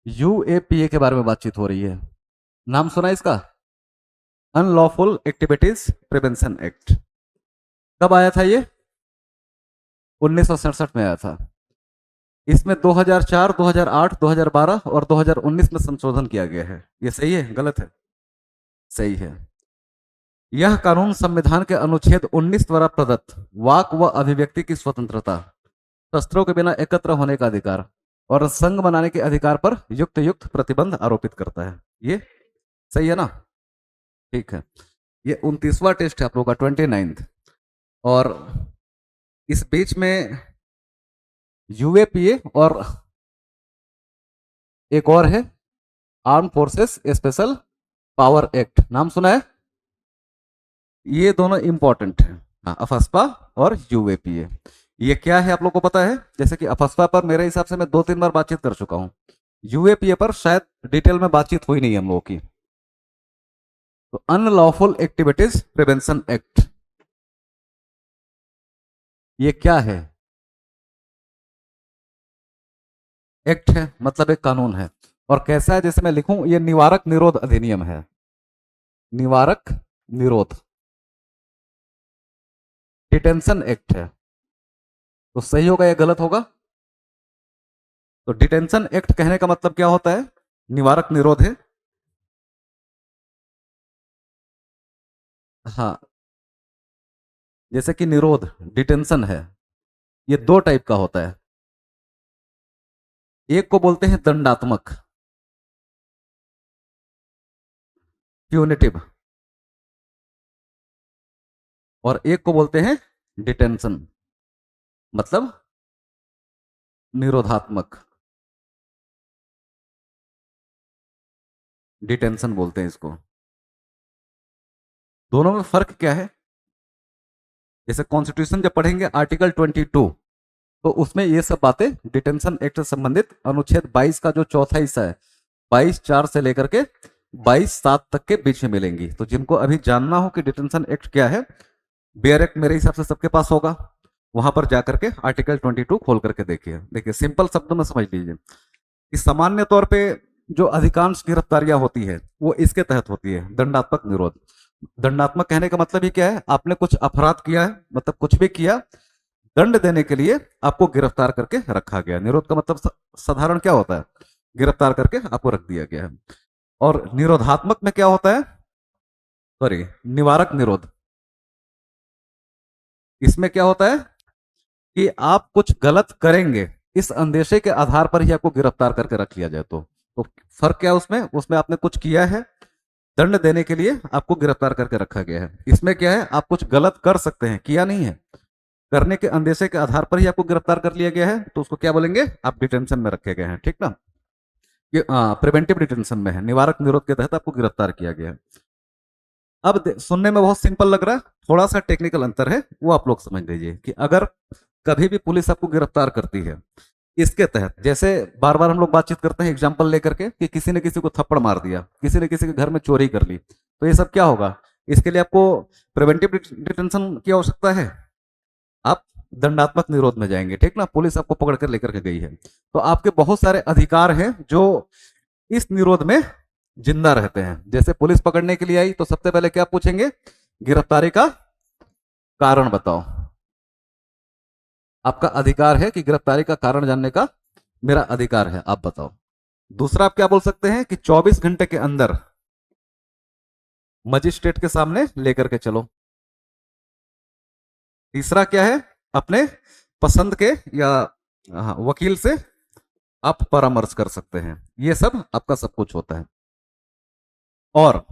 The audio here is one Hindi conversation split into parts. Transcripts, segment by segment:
यूएपीए के बारे में बातचीत हो रही है। नाम सुना है इसका? Unlawful activities prevention act. कब आया था ये? 1967 में आया था। इसमें 2004, 2008, 2012 और 2019 में संशोधन किया गया है। ये सही है गलत है? सही है। यह कानून संविधान के अनुच्छेद 19 द्वारा प्रदत्त वाक व अभिव्यक्ति की स्वतंत्रता, शस्त्रों के बिना एकत्र होने का अधिकार और संघ बनाने के अधिकार पर युक्त युक्त प्रतिबंध आरोपित करता है। ये सही है ना? ठीक है। ये 29वां टेस्ट है आप लोगों का, 29th। और इस बीच में यूएपीए और एक और है arm forces special power act. नाम सुना है? ये दोनों इंपॉर्टेंट है। हाँ, अफस्पा और यूएपीए। ये क्या है आप लोग को पता है? जैसे कि अफस्पा पर मेरे हिसाब से मैं 2-3 बार बातचीत कर चुका हूं। यूएपीए पर शायद डिटेल में बातचीत हुई नहीं है हम लोगों की। तो अनलॉफुल एक्टिविटीज प्रिवेंशन एक्ट ये क्या है? एक्ट है मतलब एक कानून है। और कैसा है? जैसे मैं लिखूं, ये निवारक निरोध अधिनियम है। निवारक निरोध डिटेंशन एक्ट है। तो सही होगा या गलत होगा? तो डिटेंशन एक्ट कहने का मतलब क्या होता है? निवारक निरोध है। हाँ, जैसे कि निरोध डिटेंशन है, ये दो टाइप का होता है। एक को बोलते हैं दंडात्मक, प्यूनिटिव, और एक को बोलते हैं डिटेंशन मतलब निरोधात्मक। डिटेंशन बोलते हैं इसको। दोनों में फर्क क्या है? जैसे कॉन्स्टिट्यूशन जब पढ़ेंगे आर्टिकल 22, तो उसमें ये सब बातें डिटेंशन एक्ट से संबंधित अनुच्छेद 22 का जो चौथा हिस्सा है, 22(4) से लेकर के 22(7) तक के बीच में मिलेंगी। तो जिनको अभी जानना हो कि डिटेंशन एक्ट क्या है, बेयर एक्ट मेरे हिसाब से सबके पास होगा, वहां पर जाकर के आर्टिकल 22 खोल करके देखिए। देखिए सिंपल शब्दों में समझ लीजिए कि सामान्य तौर पे जो अधिकांश गिरफ्तारियां होती है वो इसके तहत होती है, दंडात्मक निरोध। दंडात्मक कहने का मतलब ही क्या है? आपने कुछ अपराध किया है, मतलब कुछ भी किया, दंड देने के लिए आपको गिरफ्तार करके रखा गया। निरोध का मतलब साधारण क्या होता है? गिरफ्तार करके आपको रख दिया गया है। और निरोधात्मक में क्या होता है? सॉरी, निवारक निरोध। इसमें क्या होता है कि आप कुछ गलत करेंगे, इस अंदेशे के आधार पर ही आपको गिरफ्तार करके रख लिया जाए। तो फर्क क्या है उसमें? उसमें आपने कुछ किया है, दंड देने के लिए आपको गिरफ्तार करके रखा गया है। इसमें क्या है? आप कुछ गलत कर सकते हैं, किया नहीं है, करने के अंदेशे के आधार पर ही आपको गिरफ्तार कर लिया गया है, तो उसको क्या बोलेंगे? आप डिटेंशन में रखे गए हैं। ठीक ना? ये प्रिवेंटिव डिटेंशन में है, निवारक निरोध के तहत आपको गिरफ्तार किया गया है। अब सुनने में बहुत सिंपल लग रहा है, थोड़ा सा टेक्निकल अंतर है, वो आप लोग समझ लीजिए कि अगर कभी भी पुलिस आपको गिरफ्तार करती है इसके तहत, जैसे बार बार हम लोग बातचीत करते हैं एग्जाम्पल लेकर के कि किसी ने किसी को थप्पड़ मार दिया, किसी ने किसी के घर में चोरी कर ली, तो ये सब क्या होगा? इसके लिए आपको प्रिवेंटिव डिटेंशन की आवश्यकता है, आप दंडात्मक निरोध में जाएंगे। ठीक ना? पुलिस आपको पकड़ कर लेकर के गई है, तो आपके बहुत सारे अधिकार हैं जो इस निरोध में जिंदा रहते हैं। जैसे पुलिस पकड़ने के लिए आई तो सबसे पहले क्या पूछेंगे? गिरफ्तारी का कारण बताओ। आपका अधिकार है कि गिरफ्तारी का कारण जानने का मेरा अधिकार है, आप बताओ। दूसरा आप क्या बोल सकते हैं कि 24 घंटे के अंदर मजिस्ट्रेट के सामने लेकर के चलो। तीसरा क्या है? अपने पसंद के या वकील से आप परामर्श कर सकते हैं। ये सब आपका सब कुछ होता है। और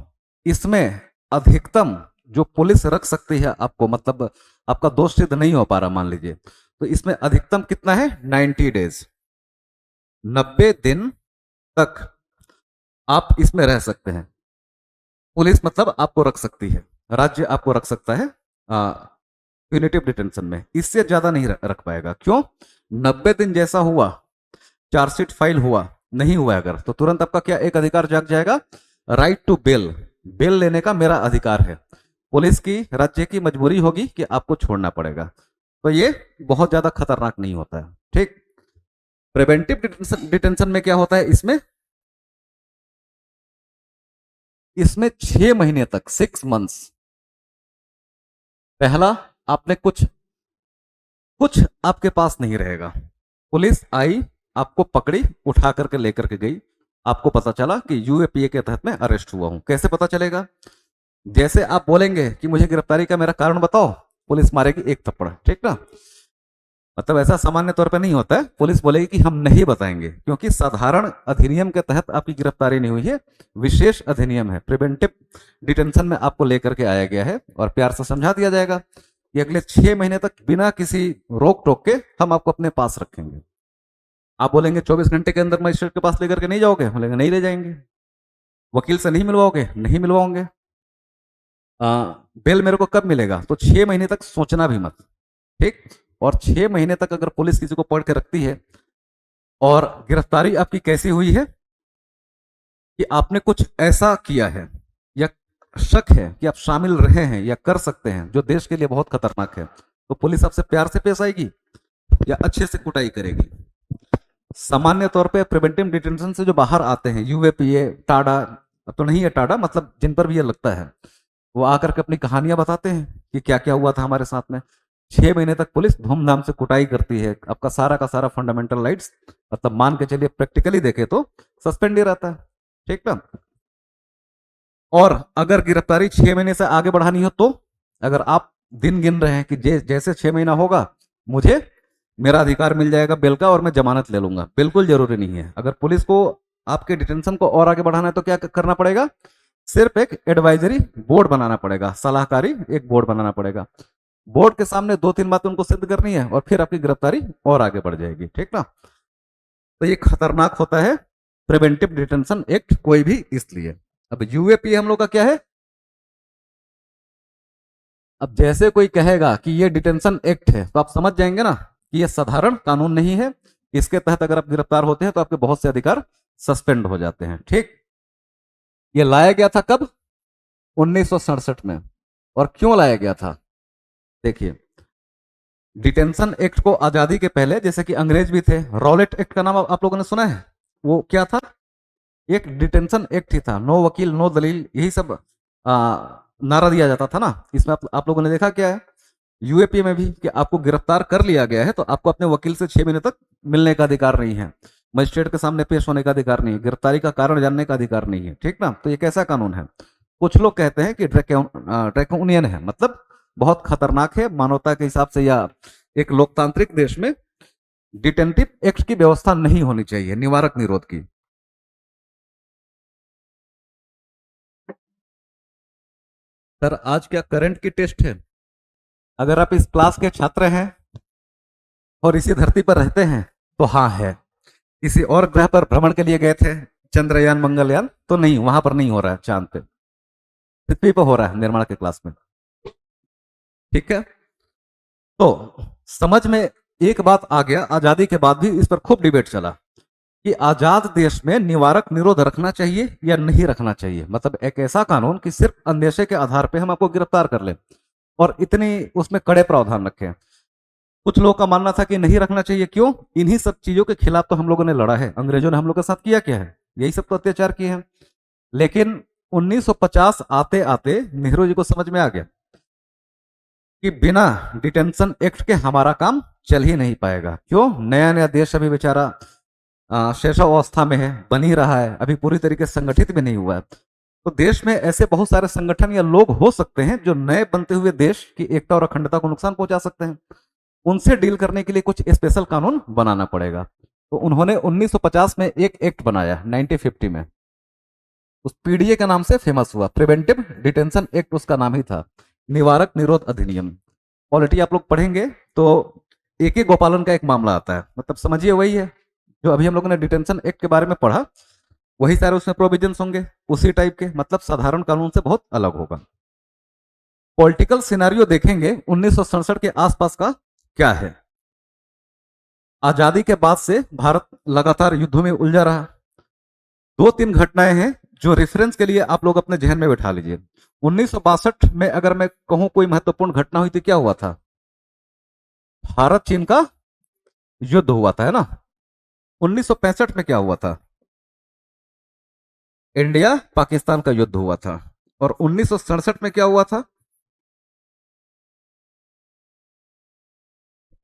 इसमें अधिकतम जो पुलिस रख सकती है आपको, मतलब आपका दोष सिद्ध नहीं हो पा रहा मान लीजिए, तो इसमें अधिकतम कितना है? 90 डेज, 90 दिन तक आप इसमें रह सकते हैं। पुलिस मतलब आपको रख सकती है, राज्य आपको रख सकता है प्यूनिटिव डिटेंशन में। इससे ज्यादा नहीं रख पाएगा। क्यों? 90 दिन जैसा हुआ, चार्जशीट फाइल हुआ, नहीं हुआ अगर, तो तुरंत आपका क्या एक अधिकार जाग जाएगा? Right to bell. बेल लेने का मेरा अधिकार है। पुलिस की, राज्य की मजबूरी होगी कि आपको छोड़ना पड़ेगा। तो ये बहुत ज्यादा खतरनाक नहीं होता है। ठीक? प्रिवेंटिव डिटेंशन में क्या होता है? इसमें इसमें 6 महीने तक 6 मंथ्स, पहला आपने कुछ कुछ आपके पास नहीं रहेगा। पुलिस आई, आपको पकड़ी, उठा करके लेकर के गई, आपको पता चला कि यूएपीए के तहत मैं अरेस्ट हुआ हूं। कैसे पता चलेगा? जैसे आप बोलेंगे कि मुझे गिरफ्तारी का मेरा कारण बताओ, पुलिस मारेगी एक थप्पड़, ठीक ना। मतलब ऐसा सामान्य तौर पर नहीं होता है, पुलिस बोलेगी कि हम नहीं बताएंगे, क्योंकि साधारण अधिनियम के तहत आपकी गिरफ्तारी नहीं हुई है, विशेष अधिनियम है, प्रिवेंटिव डिटेंशन में आपको लेकर के आया गया है, और प्यार से समझा दिया जाएगा कि अगले 6 महीने तक बिना किसी रोक टोक के हम आपको अपने पास रखेंगे। आप बोलेंगे 24 घंटे के अंदर मजिस्ट्रेट के पास लेकर के नहीं जाओगे, बोलेंगे नहीं ले जाएंगे। वकील से नहीं मिलवाओगे, नहीं मिलवाओगे। बेल मेरे को कब मिलेगा? तो 6 महीने तक सोचना भी मत, ठीक। और 6 महीने तक अगर पुलिस किसी को पकड़ के रखती है, और गिरफ्तारी आपकी कैसी हुई है कि आपने कुछ ऐसा किया है या शक है कि आप शामिल रहे हैं या कर सकते हैं जो देश के लिए बहुत खतरनाक है, तो पुलिस आपसे प्यार से पेश आएगी या अच्छे से कुटाई करेगी। सामान्य तौर पे प्रिवेंटिव डिटेंशन से जो बाहर आते हैं, यूएपीए, टाडा, तो नहीं है टाडा, मतलब जिन पर भी ये लगता है, वो आकर के अपनी कहानियां बताते हैं कि क्या क्या हुआ था हमारे साथ में। 6 महीने तक पुलिस धूमधाम से कुटाई करती है, आपका सारा का सारा फंडामेंटल राइट्स, मतलब मान के चलिए प्रैक्टिकली देखे तो सस्पेंड ही रहता है, ठीक ना। और अगर गिरफ्तारी 6 महीने से आगे बढ़ानी हो तो, अगर आप दिन गिन रहे हैं कि जैसे 6 महीना होगा मुझे मेरा अधिकार मिल जाएगा बेल का और मैं जमानत ले लूंगा, बिल्कुल जरूरी नहीं है। अगर पुलिस को आपके डिटेंशन को और आगे बढ़ाना है तो क्या करना पड़ेगा? सिर्फ एक एडवाइजरी बोर्ड बनाना पड़ेगा, सलाहकारी एक बोर्ड बनाना पड़ेगा। बोर्ड के सामने 2-3 बातें उनको सिद्ध करनी है और फिर आपकी गिरफ्तारी और आगे बढ़ जाएगी, ठीक ना। तो ये खतरनाक होता है प्रिवेंटिव डिटेंशन एक्ट, कोई भी इसलिए। अब यूएपी हम लोग का क्या है? अब जैसे कोई कहेगा कि ये डिटेंशन एक्ट है, तो आप समझ जाएंगे ना कि ये साधारण कानून नहीं है। इसके तहत अगर आप गिरफ्तार होते हैं तो आपके बहुत से अधिकार सस्पेंड हो जाते हैं, ठीक। ये लाया गया था कब? 1967 में। और क्यों लाया गया था? देखिए, डिटेंशन एक्ट को आजादी के पहले, जैसे कि अंग्रेज भी थे, रॉलेट एक्ट का नाम आप लोगों ने सुना है? वो क्या था? एक डिटेंशन एक्ट ही था, नो वकील नो दलील, यही सब नारा दिया जाता था ना। इसमें आप लोगों ने देखा क्या है यूएपी में भी, कि आपको गिरफ्तार कर लिया गया है तो आपको अपने वकील से 6 महीने तक मिलने का अधिकार नहीं है, मजिस्ट्रेट के सामने पेश होने का अधिकार नहीं है, गिरफ्तारी का कारण जानने का अधिकार नहीं है, ठीक ना। तो ये कैसा कानून है? कुछ लोग कहते हैं कि ड्रैकोनियन है, मतलब बहुत खतरनाक है मानवता के हिसाब से, या एक लोकतांत्रिक देश में डिटेंटिव एक्ट की व्यवस्था नहीं होनी चाहिए, निवारक निरोध की। सर आज क्या करंट की टेस्ट है? अगर आप इस क्लास के छात्र हैं और इसी धरती पर रहते हैं तो हाँ है। किसी और ग्रह पर भ्रमण के लिए गए थे, चंद्रयान मंगलयान, तो नहीं, वहां पर नहीं हो रहा है, चांद पे, पृथ्वी पर हो रहा है निर्माण के क्लास में, ठीक है। तो समझ में एक बात आ गया, आजादी के बाद भी इस पर खूब डिबेट चला कि आजाद देश में निवारक निरोध रखना चाहिए या नहीं रखना चाहिए, मतलब एक ऐसा कानून कि सिर्फ अंदेशे के आधार पर हम आपको गिरफ्तार कर ले और इतनी उसमें कड़े प्रावधान रखें। कुछ लोगों का मानना था कि नहीं रखना चाहिए, क्यों? इन्हीं सब चीजों के खिलाफ तो हम लोगों ने लड़ा है, अंग्रेजों ने हम लोग के साथ किया क्या है? यही सब तो अत्याचार किए हैं। लेकिन 1950 आते आते नेहरू जी को समझ में आ गया कि बिना डिटेंशन एक्ट के हमारा काम चल ही नहीं पाएगा। क्यों? नया नया देश अभी बेचारा शैशव अवस्था में है, बन ही रहा है, अभी पूरी तरीके से संगठित भी नहीं हुआ है। तो देश में ऐसे बहुत सारे संगठन या लोग हो सकते हैं जो नए बनते हुए देश की एकता और अखंडता को नुकसान पहुंचा सकते हैं। उनसे डील करने के लिए कुछ स्पेशल कानून बनाना पड़ेगा। तो उन्होंने 1950 में एक एक्ट बनाया, 1950 में, उस पीडीए के नाम से फेमस हुआ, प्रिवेंटिव डिटेंशन एक्ट उसका नाम ही था, निवारक निरोध अधिनियम। पॉलिटी आप लोग पढ़ेंगे तो एक गोपालन का एक मामला आता है, मतलब समझिए वही है जो अभी हम लोगों ने डिटेंशन एक्ट के बारे में पढ़ा, वही सारे उसमें प्रोविजंस होंगे उसी टाइप के, मतलब साधारण कानून से बहुत अलग होगा। पॉलिटिकल सिनेरियो देखेंगे 1967 के आसपास का क्या है। आजादी के बाद से भारत लगातार युद्धों में उलझा रहा। 2-3 घटनाएं हैं जो रेफरेंस के लिए आप लोग अपने जहन में बैठा लीजिए। 1962 में अगर मैं कहूं कोई महत्वपूर्ण घटना हुई थी, क्या हुआ था? भारत चीन का युद्ध हुआ था, है ना। 1965 में क्या हुआ था? इंडिया पाकिस्तान का युद्ध हुआ था। और 1967 में क्या हुआ था?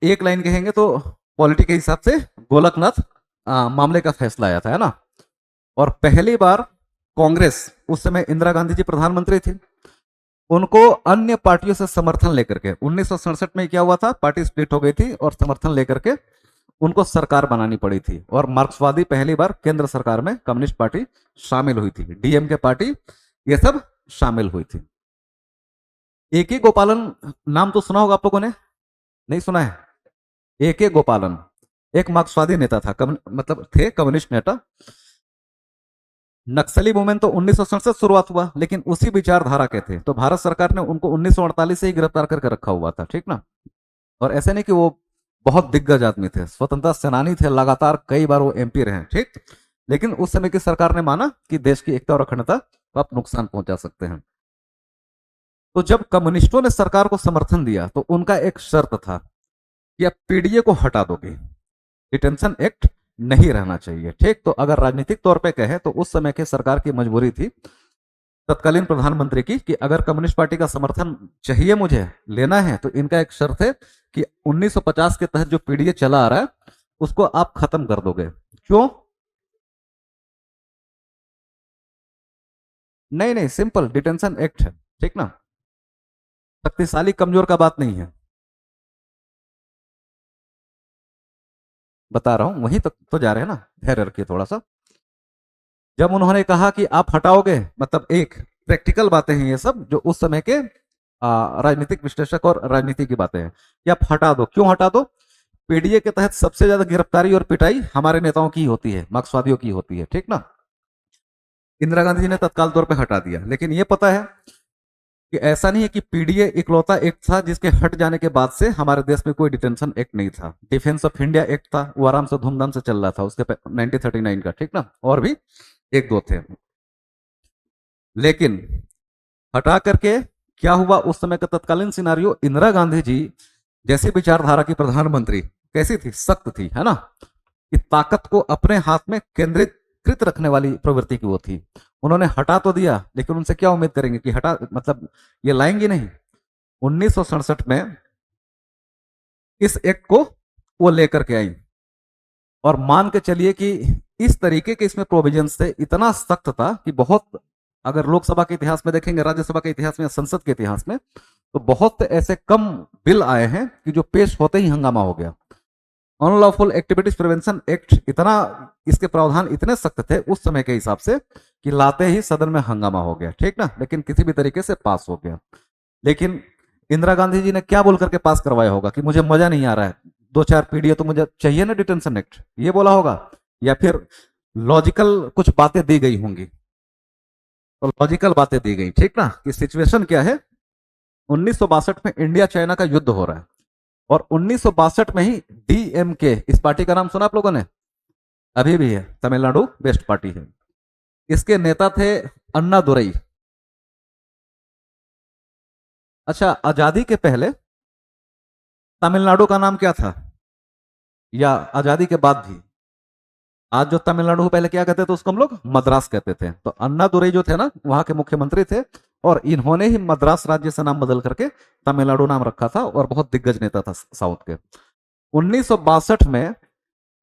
एक लाइन कहेंगे तो पॉलिटी के हिसाब से गोलकनाथ मामले का फैसला आया था, है ना। और पहली बार कांग्रेस, उस समय इंदिरा गांधी जी प्रधानमंत्री थी, उनको अन्य पार्टियों से समर्थन लेकर के 1967 में क्या हुआ था, पार्टी स्प्लिट हो गई थी और समर्थन लेकर के उनको सरकार बनानी पड़ी थी। और मार्क्सवादी पहली बार केंद्र सरकार में, कम्युनिस्ट पार्टी शामिल हुई थी, डीएमके पार्टी, ये सब शामिल हुई थी। ए के गोपालन नाम तो सुना होगा आप लोगों ने, नहीं सुना है? ए के गोपालन एक मार्क्सवादी नेता था, मतलब थे कम्युनिस्ट नेता। नक्सली मूवमेंट तो 1967 शुरुआत हुआ, लेकिन उसी विचारधारा के थे, तो भारत सरकार ने उनको 1948 से ही गिरफ्तार करके रखा हुआ था, ठीक ना। और ऐसे नहीं कि वो बहुत दिग्गज आदमी थे, स्वतंत्रता सेनानी थे, लगातार कई बार वो एमपी रहे, ठीक। लेकिन उस समय की सरकार ने माना कि देश की एकता और अखंडता को आप नुकसान पहुंचा सकते हैं। तो जब कम्युनिस्टों ने सरकार को समर्थन दिया तो उनका एक शर्त था कि आप पीडीए को हटा दोगे, डिटेंशन एक्ट नहीं रहना चाहिए, ठीक। तो अगर राजनीतिक तौर पे कहे तो उस समय की सरकार की मजबूरी थी, तत्कालीन प्रधानमंत्री की, कि अगर कम्युनिस्ट पार्टी का समर्थन चाहिए, मुझे लेना है, तो इनका एक शर्त है कि 1950 के तहत जो पीडीए चला आ रहा है उसको आप खत्म कर दोगे। क्यों? नहीं नहीं, सिंपल डिटेंशन एक्ट है, ठीक ना। शक्तिशाली कमजोर का बात नहीं है, बता रहा हूं, वहीं तक तो जा रहे हैं ना, धैर्य रखिए थोड़ा सा। जब उन्होंने कहा कि आप हटाओगे, मतलब एक प्रैक्टिकल बातें हैं ये सब, जो उस समय के राजनीतिक विश्लेषक और राजनीति की बातें हैं, कि आप हटा दो। क्यों हटा दो? पीडीए के तहत सबसे ज्यादा गिरफ्तारी और पिटाई हमारे नेताओं की होती है, मार्क्सवादियों की होती है, ठीक ना। इंदिरा गांधी जी ने तत्काल तौर पर हटा दिया, लेकिन ये पता है कि ऐसा नहीं है कि पीडीए इकलौता एक्ट था जिसके हट जाने के बाद से हमारे देश में कोई डिटेंशन एक्ट नहीं था। डिफेंस ऑफ इंडिया एक्ट था, वो आराम से धूमधाम से चल रहा था उसके 1939 का, ठीक ना, और भी एक दो थे। लेकिन हटा करके क्या हुआ, उस समय का तत्कालीन सिनारियो, इंदिरा गांधी जी जैसी विचारधारा की प्रधानमंत्री, कैसी थी? सख्त थी, है ना, कि ताकत को अपने हाथ में केंद्रित कृत रखने वाली प्रवृत्ति की वो थी। उन्होंने हटा तो दिया, लेकिन उनसे क्या उम्मीद करेंगे कि हटा, मतलब ये लाएंगे नहीं। 1967 में इस एक्ट को वो लेकर के आई, और मान के चलिए कि इस तरीके के इसमें प्रोविजंस थे, इतना सख्त था कि बहुत, अगर लोकसभा के इतिहास में देखेंगे, राज्यसभा के इतिहास में, संसद के इतिहास में, तो बहुत ऐसे कम बिल आए हैं कि जो पेश होते ही हंगामा हो गया। अनलॉफुल एक्टिविटीज प्रिवेंशन एक्ट, इतना इसके प्रावधान इतने सख्त थे उस समय के हिसाब से कि लाते ही सदन में हंगामा हो गया, ठीक ना, लेकिन किसी भी तरीके से पास हो गया। लेकिन इंदिरा गांधी जी ने क्या बोल करके पास करवाया होगा कि मुझे मजा नहीं आ रहा है, दो चार पीढ़ी तो मुझे चाहिए ना डिटेंशन एक्ट, ये बोला होगा, या फिर लॉजिकल कुछ बातें दी गई होंगी। तो लॉजिकल बातें दी गई, ठीक ना, कि सिचुएशन क्या है, 1962 में इंडिया चाइना का युद्ध हो रहा है, और 1962 में ही डीएमके, इस पार्टी का नाम सुना आप लोगों ने? अभी भी है, तमिलनाडु बेस्ट पार्टी है। इसके नेता थे अन्ना दुरई। अच्छा, आजादी के पहले तमिलनाडु का नाम क्या था, या आजादी के बाद भी? आज जो तमिलनाडु पहले क्या कहते थे, उसको हम लोग मद्रास कहते थे। तो अन्ना दुरई जो थे ना, वहां के मुख्यमंत्री थे, और इन्होंने ही मद्रास राज्य से नाम बदल करके तमिलनाडु नाम रखा था, और बहुत दिग्गज नेता था साउथ के। 1962 में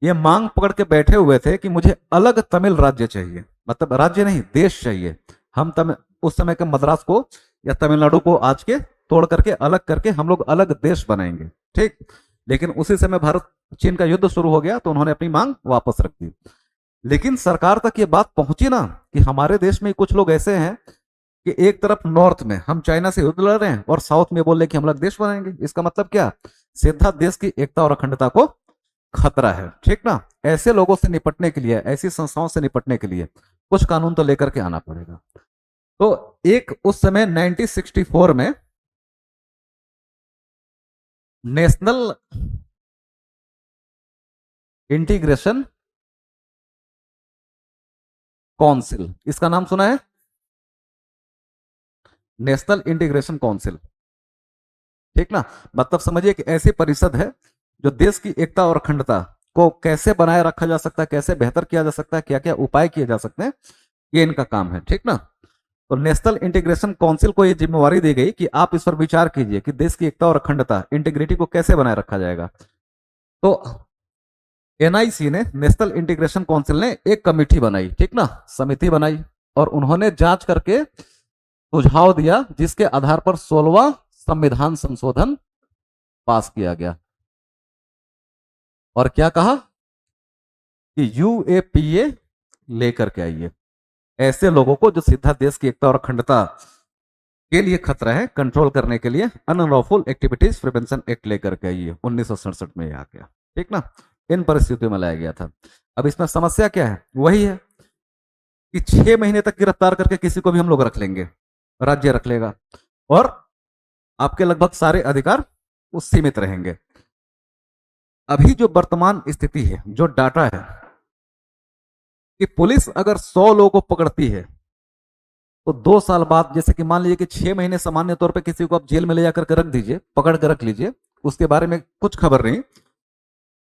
ये मांग पकड़ के बैठे हुए थे कि मुझे अलग तमिल राज्य चाहिए, मतलब राज्य नहीं, देश चाहिए। हम उस समय के मद्रास को या तमिलनाडु को आज के तोड़ करके अलग करके हम लोग अलग देश बनाएंगे, ठीक। लेकिन उसी समय भारत चीन का युद्ध शुरू हो गया, तो उन्होंने अपनी मांग वापस रख दी। लेकिन सरकार तक ये बात पहुंची ना, कि हमारे देश में कुछ लोग ऐसे हैं कि एक तरफ नॉर्थ में हम चाइना से युद्ध लड़ रहे हैं, और साउथ में बोल रहे कि हम अलग देश बनाएंगे। इसका मतलब क्या? सीधा देश की एकता और अखंडता को खतरा है, ठीक ना। ऐसे लोगों से निपटने के लिए, ऐसी संस्थाओं से निपटने के लिए कुछ कानून तो लेकर के आना पड़ेगा। तो एक उस समय 1964 में नेशनल इंटीग्रेशन काउंसिल, इसका नाम सुना है? नेशनल इंटीग्रेशन काउंसिल, ठीक ना। मतलब समझिए कि ऐसी परिषद है जो देश की एकता और अखंडता को कैसे बनाए रखा जा सकता है, कैसे बेहतर किया जा सकता है, क्या क्या उपाय किए जा सकते हैं, ये इनका काम है, ठीक ना। तो नेशनल इंटीग्रेशन काउंसिल को ये जिम्मेवारी दी गई कि आप इस पर विचार कीजिए कि देश की एकता और अखंडता, इंटीग्रिटी को कैसे बनाए रखा जाएगा। तो एनआईसी ने, नेशनल इंटीग्रेशन काउंसिल ने एक कमेटी बनाई, ठीक ना, समिति बनाई, और उन्होंने जांच करके सुझाव दिया, जिसके आधार पर 16वां संविधान संशोधन पास किया गया। और क्या कहा कि यूएपीए लेकर के आइए ऐसे लोगों को जो सीधा देश की एकता और अखंडता के लिए खतरा है, कंट्रोल करने के लिए अनलॉफुल एक्टिविटीज प्रिवेंशन एक्ट लेकर के आइए। 1967 में आ गया, ठीक ना। इन परिस्थितियों में लाया गया था। अब इसमें समस्या क्या है, वही है कि 6 महीने तक गिरफ्तार करके किसी को भी हम लोग रख लेंगे, राज्य रख लेगा, और आपके लगभग सारे अधिकार वो सीमित रहेंगे। अभी जो वर्तमान स्थिति है, जो डाटा है, कि पुलिस अगर 100 लोगों को पकड़ती है तो 2 साल बाद, जैसे कि मान लीजिए कि 6 महीने सामान्य तौर पे किसी को आप जेल में ले जाकर के रख दीजिए, पकड़ कर रख लीजिए, उसके बारे में कुछ खबर नहीं,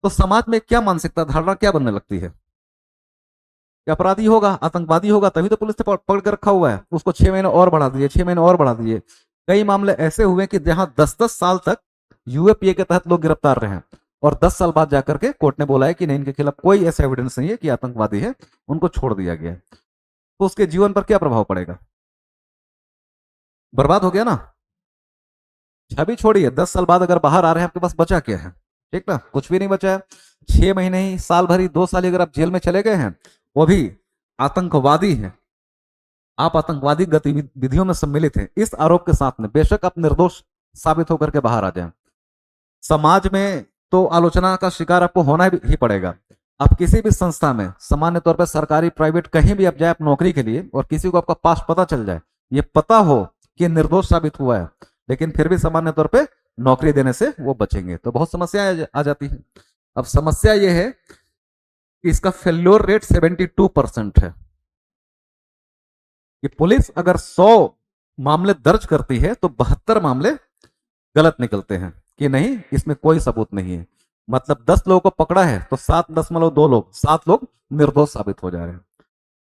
तो समाज में क्या मानसिकता, धारणा क्या बनने लगती है कि अपराधी होगा, आतंकवादी होगा, तभी तो पुलिस ने पकड़ कर रखा हुआ है, उसको 6 महीने और बढ़ा दिए, 6 महीने और बढ़ा दिए। कई मामले ऐसे हुए कि जहां 10-10 साल तक यूएपीए के तहत लोग गिरफ्तार रहे, और 10 साल बाद जाकर के कोर्ट ने बोला है कि नहीं, इनके खिलाफ कोई ऐसा एविडेंस नहीं है कि आतंकवादी है, उनको छोड़ दिया गया। तो उसके जीवन पर क्या प्रभाव पड़ेगा, बर्बाद हो गया ना। छवि छोड़िए, 10 साल बाद अगर बाहर आ रहे हैं, आपके पास बचा क्या है, ठीक ना, कुछ भी नहीं बचा है। 6 महीने ही, साल भर ही, 2 साल ही अगर आप जेल में चले गए हैं, वो भी आतंकवादी हैं, आप आतंकवादी गतिविधियों में सम्मिलित हैं, इस आरोप के साथ में बेशक आप निर्दोष साबित होकर के बाहर आ जाए, समाज में तो आलोचना का शिकार आपको होना ही पड़ेगा। आप किसी भी संस्था में, सामान्य तौर पर सरकारी, प्राइवेट, कहीं भी आप जाए आप नौकरी के लिए, और किसी को आपका पास पता चल जाए, ये पता हो कि निर्दोष साबित हुआ है, लेकिन फिर भी सामान्य तौर पे नौकरी देने से वो बचेंगे, तो बहुत समस्याएं आ जाती है। अब समस्या ये है कि इसका फेल्योर रेट 72% है, कि पुलिस अगर 100 मामले दर्ज करती है तो 72 मामले गलत निकलते हैं, कि नहीं, इसमें कोई सबूत नहीं है। मतलब 10 लोगों को पकड़ा है तो 7.2 लोग, 7 लोग निर्दोष साबित हो जा रहे हैं।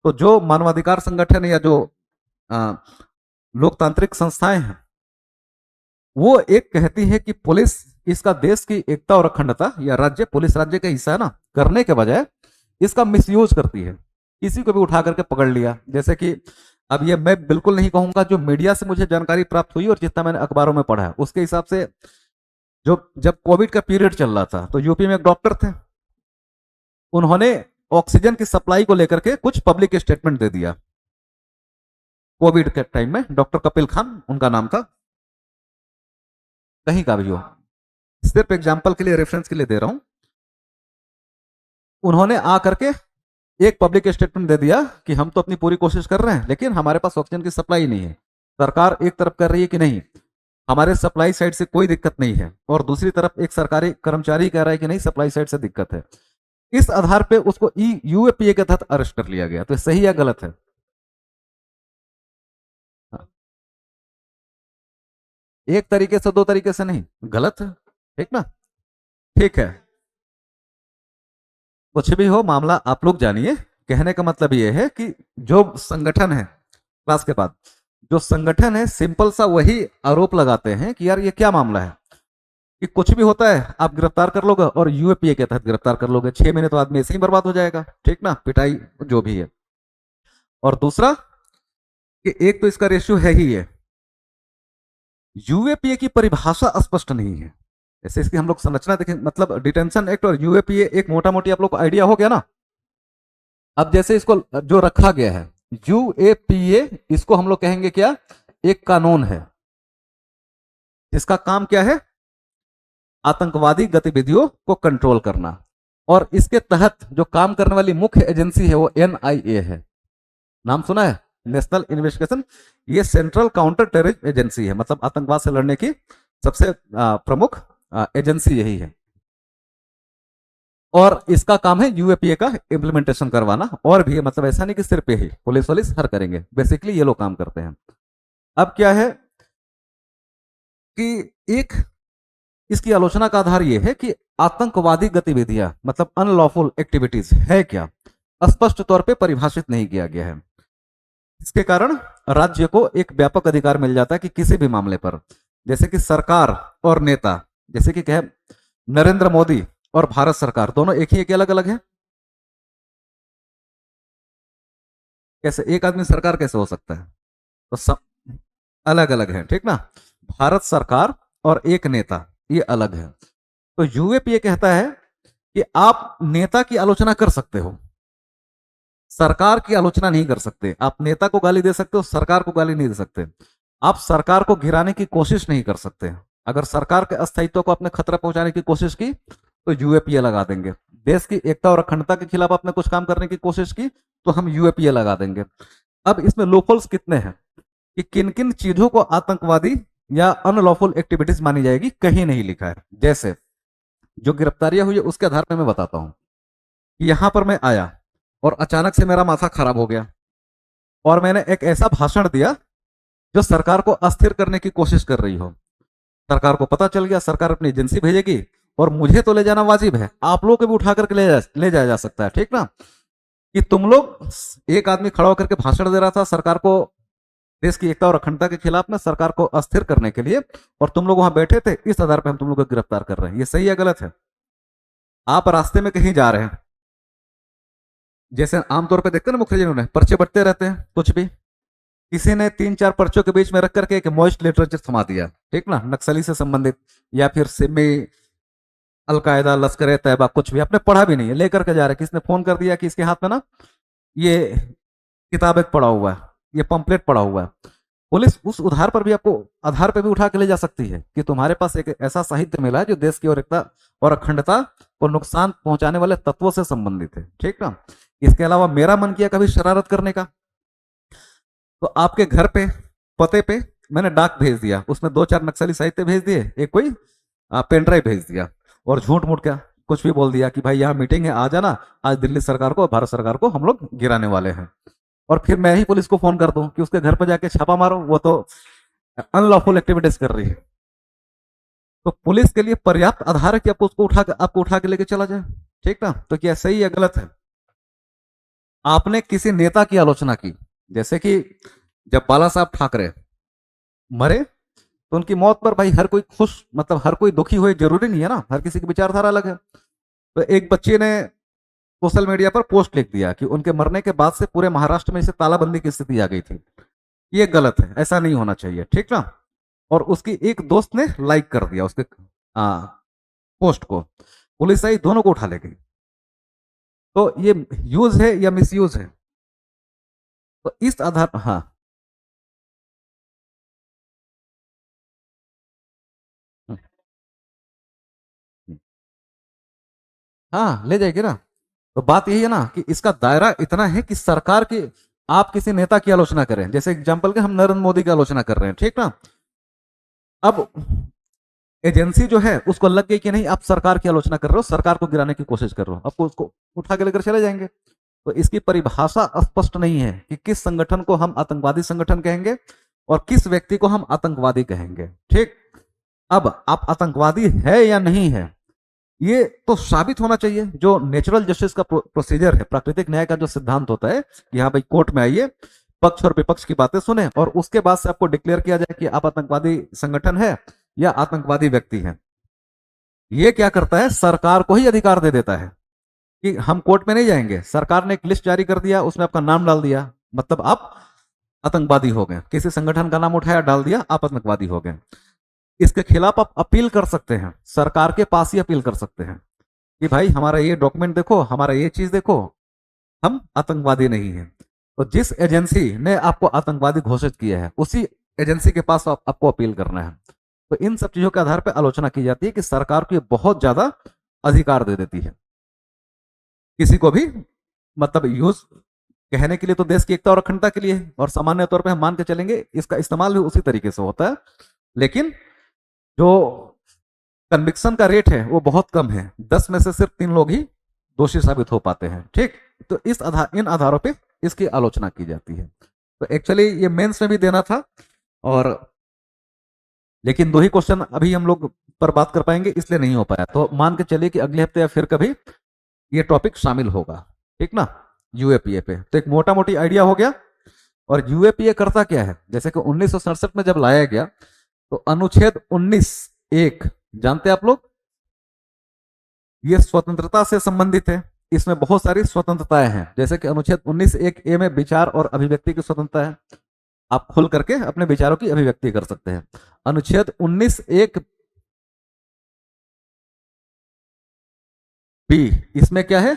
तो जो मानवाधिकार संगठन या जो लोकतांत्रिक संस्थाएं हैं, वो एक कहती है कि पुलिस इसका देश की एकता और अखंडता, या राज्य, पुलिस राज्य का हिस्सा है ना, करने के बजाय इसका मिसयूज करती है, किसी को भी उठा करके पकड़ लिया। जैसे कि अब ये मैं बिल्कुल नहीं कहूंगा, जो मीडिया से मुझे जानकारी प्राप्त हुई और जितना मैंने अखबारों में पढ़ा है उसके हिसाब से, जो जब कोविड का पीरियड चल रहा था तो यूपी में एक डॉक्टर थे, उन्होंने ऑक्सीजन की सप्लाई को लेकर के कुछ पब्लिक स्टेटमेंट दे दिया। कोविड के टाइम में डॉक्टर कपिल खान उनका नाम था, कहीं का भी हो, सिर्फ एग्जाम्पल के लिए, रेफरेंस के लिए दे रहा हूं। उन्होंने आकर के एक पब्लिक स्टेटमेंट दे दिया कि हम तो अपनी पूरी कोशिश कर रहे हैं, लेकिन हमारे पास ऑक्सीजन की सप्लाई नहीं है। सरकार एक तरफ कर रही है कि नहीं, हमारे सप्लाई साइड से कोई दिक्कत नहीं है, और दूसरी तरफ एक सरकारी कर्मचारी कह रहा है कि नहीं, सप्लाई साइड से दिक्कत है। इस आधार पे उसको यूएपीए के तहत अरेस्ट कर लिया गया। तो सही या गलत है? एक तरीके से, दो तरीके से नहीं, गलत है, ठीक ना। ठीक है, कुछ भी हो मामला आप लोग जानिए। कहने का मतलब ये है कि जो संगठन है, क्लास के बाद जो संगठन है, सिंपल सा वही आरोप लगाते हैं कि यार ये क्या मामला है, कि कुछ भी होता है आप गिरफ्तार कर लोगे, और यूएपीए के तहत गिरफ्तार कर लोगे, 6 महीने तो आदमी ऐसे ही बर्बाद हो जाएगा, ठीक ना, पिटाई जो भी है। और दूसरा कि एक तो इसका रेशियो है ही है, यूएपीए की परिभाषा स्पष्ट नहीं है। जैसे इसकी हम लोग संरचना देखें, मतलब डिटेंशन एक्ट और यूएपीए एक मोटा मोटी आप लोग को आइडिया हो गया ना। अब जैसे इसको जो रखा गया है यूएपीए, इसको हम लोग कहेंगे क्या, एक कानून है, इसका काम क्या है, आतंकवादी गतिविधियों को कंट्रोल करना। और इसके तहत जो काम करने वाली मुख्य एजेंसी है वो एनआईए है, नाम सुना है, नेशनल इन्वेस्टिगेशन। ये सेंट्रल काउंटर टेररिज्म एजेंसी है, मतलब आतंकवाद से लड़ने की सबसे प्रमुख एजेंसी यही है। और इसका काम है यूएपीए का इम्प्लीमेंटेशन करवाना, और भी है, मतलब ऐसा नहीं कि सिर्फ यही, पुलिस वलिस हर करेंगे, बेसिकली ये लोग काम करते हैं। अब क्या है कि एक इसकी आलोचना का आधार यह है कि आतंकवादी गतिविधियां, मतलब अनलॉफुल एक्टिविटीज है क्या, स्पष्ट तौर पे परिभाषित नहीं किया गया है। इसके कारण राज्य को एक व्यापक अधिकार मिल जाता है कि किसी भी मामले पर, जैसे कि सरकार और नेता, जैसे कि कहे नरेंद्र मोदी और भारत सरकार दोनों एक ही है कि अलग अलग है? कैसे एक आदमी सरकार कैसे हो सकता है? तो सब अलग अलग है, ठीक ना। भारत सरकार और एक नेता ये अलग है। तो यूएपीए कहता है कि आप नेता की आलोचना कर सकते हो, सरकार की आलोचना नहीं कर सकते। आप नेता को गाली दे सकते हो, सरकार को गाली नहीं दे सकते। आप सरकार को गिराने की कोशिश नहीं कर सकते। अगर सरकार के अस्तित्व को अपने खतरा पहुंचाने की कोशिश की तो यूएपीए लगा देंगे। देश की एकता और अखंडता के खिलाफ आपने कुछ काम करने की कोशिश की तो हम यूएपीए लगा देंगे। अब इसमें लूपहोल्स कितने हैं कि किन किन चीजों को आतंकवादी या अनलॉफुल एक्टिविटीज मानी जाएगी, कहीं नहीं लिखा है। जैसे जो गिरफ्तारियां हुई है उसके आधार पर मैं बताता हूं कि यहां पर मैं आया और अचानक से मेरा माथा खराब हो गया और मैंने एक ऐसा भाषण दिया जो सरकार को अस्थिर करने की कोशिश कर रही हो। सरकार को पता चल गया, सरकार अपनी एजेंसी भेजेगी और मुझे तो ले जाना वाजिब है, आप लोग को भी उठा करके ले जाया जा सकता है, ठीक ना। कि तुम लोग, एक आदमी खड़ा होकर के भाषण दे रहा था सरकार को, देश की एकता और अखंडता के खिलाफ में, सरकार को अस्थिर करने के लिए, और तुम लोग वहां बैठे थे, इस आधार पर हम तुम लोग को गिरफ्तार कर रहे हैं। ये सही है गलत है? आप रास्ते में कहीं जा रहे हैं, जैसे आमतौर पर देखते हैं ना मुखर्जी ने पर्चे बटते रहते हैं, कुछ भी किसी ने 3-4 पर्चों के बीच में रख करके एक मॉइस्ट लिटरेचर थमा दिया, ठीक ना, नक्सली से संबंधित या फिर सिमी, अलकायदा, लश्कर तैयबा, कुछ भी आपने पढ़ा भी नहीं है, लेकर के जा रहे, किसने फोन कर दिया कि इसके हाथ में ना ये किताब एक पड़ा हुआ है, ये पंपलेट पड़ा हुआ है। पुलिस उस उधार पर भी आपको, आधार पर भी उठा के ले जा सकती है कि तुम्हारे पास एक ऐसा साहित्य मिला है जो देश की और एकता और अखंडता को नुकसान पहुंचाने वाले तत्वों से संबंधित है, ठीक ना। इसके अलावा मेरा मन किया कभी शरारत करने का, तो आपके घर पे, पते पे मैंने डाक भेज दिया, उसमें 2-4 नक्सली साहित्य भेज दिए, एक कोई पेन ड्राइव भेज दिया और झूठ मूठ क्या कुछ भी बोल दिया कि भाई यहाँ मीटिंग है, आ जाना, आज दिल्ली सरकार को, भारत सरकार को हम लोग गिराने वाले हैं। और फिर मैं ही पुलिस को फोन कर दूं कि उसके घर पर जाके छापा मारो, वो तो अनलॉफुल एक्टिविटीज कर रही है। तो पुलिस के लिए पर्याप्त आधार है कि आपको उठा के लेके चला जाए, ठीक ना। तो क्या सही है गलत है? आपने किसी नेता की आलोचना की, जैसे कि जब बाला साहब ठाकरे मरे तो उनकी मौत पर भाई हर कोई खुश, मतलब हर कोई दुखी हो, जरूरी नहीं है ना, हर किसी की विचारधारा अलग है। तो एक बच्चे ने सोशल मीडिया पर पोस्ट लिख दिया कि उनके मरने के बाद से पूरे महाराष्ट्र में इसे तालाबंदी की स्थिति आ गई थी। ये गलत है, ऐसा नहीं होना चाहिए, ठीक ना। और उसकी एक दोस्त ने लाइक कर दिया उसके पोस्ट को, पुलिस आई, दोनों को उठा ले गई। तो ये यूज है या मिसयूज है? तो इस आधार, हाँ हाँ ले जाएगी ना। तो बात यही है ना कि इसका दायरा इतना है कि सरकार की, आप किसी नेता की आलोचना करें, जैसे एग्जांपल के हम नरेंद्र मोदी की आलोचना कर रहे हैं, ठीक ना। अब एजेंसी जो है उसको लग गई कि नहीं, आप सरकार की आलोचना कर रहे हो, सरकार को गिराने की कोशिश कर रहे हो, आपको उसको उठा के लेकर चले जाएंगे। तो इसकी परिभाषा स्पष्ट नहीं है कि किस संगठन को हम आतंकवादी संगठन कहेंगे और किस व्यक्ति को हम आतंकवादी कहेंगे, ठीक। अब आप आतंकवादी है या नहीं है, ये तो साबित होना चाहिए। जो नेचुरल जस्टिस का प्रोसीजर है, प्राकृतिक न्याय का जो सिद्धांत होता है कि हाँ भाई कोर्ट में आइए, पक्ष और विपक्ष की बातें सुने और उसके बाद से आपको डिक्लेयर किया जाए कि आप आतंकवादी संगठन है या आतंकवादी व्यक्ति है। ये क्या करता है, सरकार को ही अधिकार दे देता है कि हम कोर्ट में नहीं जाएंगे, सरकार ने एक लिस्ट जारी कर दिया, उसमें आपका नाम डाल दिया, मतलब आप आतंकवादी हो गए। किसी संगठन का नाम उठाया, डाल दिया, आप आतंकवादी हो गए। इसके खिलाफ आप अपील कर सकते हैं, सरकार के पास ही अपील कर सकते हैं कि भाई हमारा ये डॉक्यूमेंट देखो, हमारा ये चीज देखो, हम आतंकवादी नहीं है। तो जिस एजेंसी ने आपको आतंकवादी घोषित किया है उसी एजेंसी के पास आपको अपील करना है। तो इन सब चीजों के आधार पर आलोचना की जाती है कि सरकार को ये बहुत ज्यादा अधिकार दे देती है किसी को भी, मतलब यूज कहने के लिए तो देश की एकता और अखंडता के लिए, और सामान्य तौर पे हम मान के चलेंगे इसका इस्तेमाल भी उसी तरीके से होता है, लेकिन जो कन्विक्शन का रेट है वो बहुत कम है। 10 में से सिर्फ 3 लोग ही दोषी साबित हो पाते हैं, ठीक। तो इन आधारों पे इसकी आलोचना की जाती है। तो एक्चुअली ये मेंस में भी देना था, और लेकिन 2 ही क्वेश्चन अभी हम लोग पर बात कर पाएंगे इसलिए नहीं हो पाया। तो मान के चलिए कि अगले हफ्ते या फिर कभी ये टॉपिक शामिल होगा, ठीक ना, यूएपीए पे। तो एक मोटा मोटी आइडिया हो गया और यूएपीए करता क्या है, जैसे कि 1967 में जब लाया गया तो अनुच्छेद 19(1) जानते हैं आप लोग, ये स्वतंत्रता से संबंधित है। इसमें बहुत सारी स्वतंत्रताएं हैं, जैसे कि अनुच्छेद 19(1)(a) में विचार और अभिव्यक्ति की स्वतंत्रता है, आप खुल करके अपने विचारों की अभिव्यक्ति कर सकते हैं। अनुच्छेद 19(1)(b), इसमें क्या है,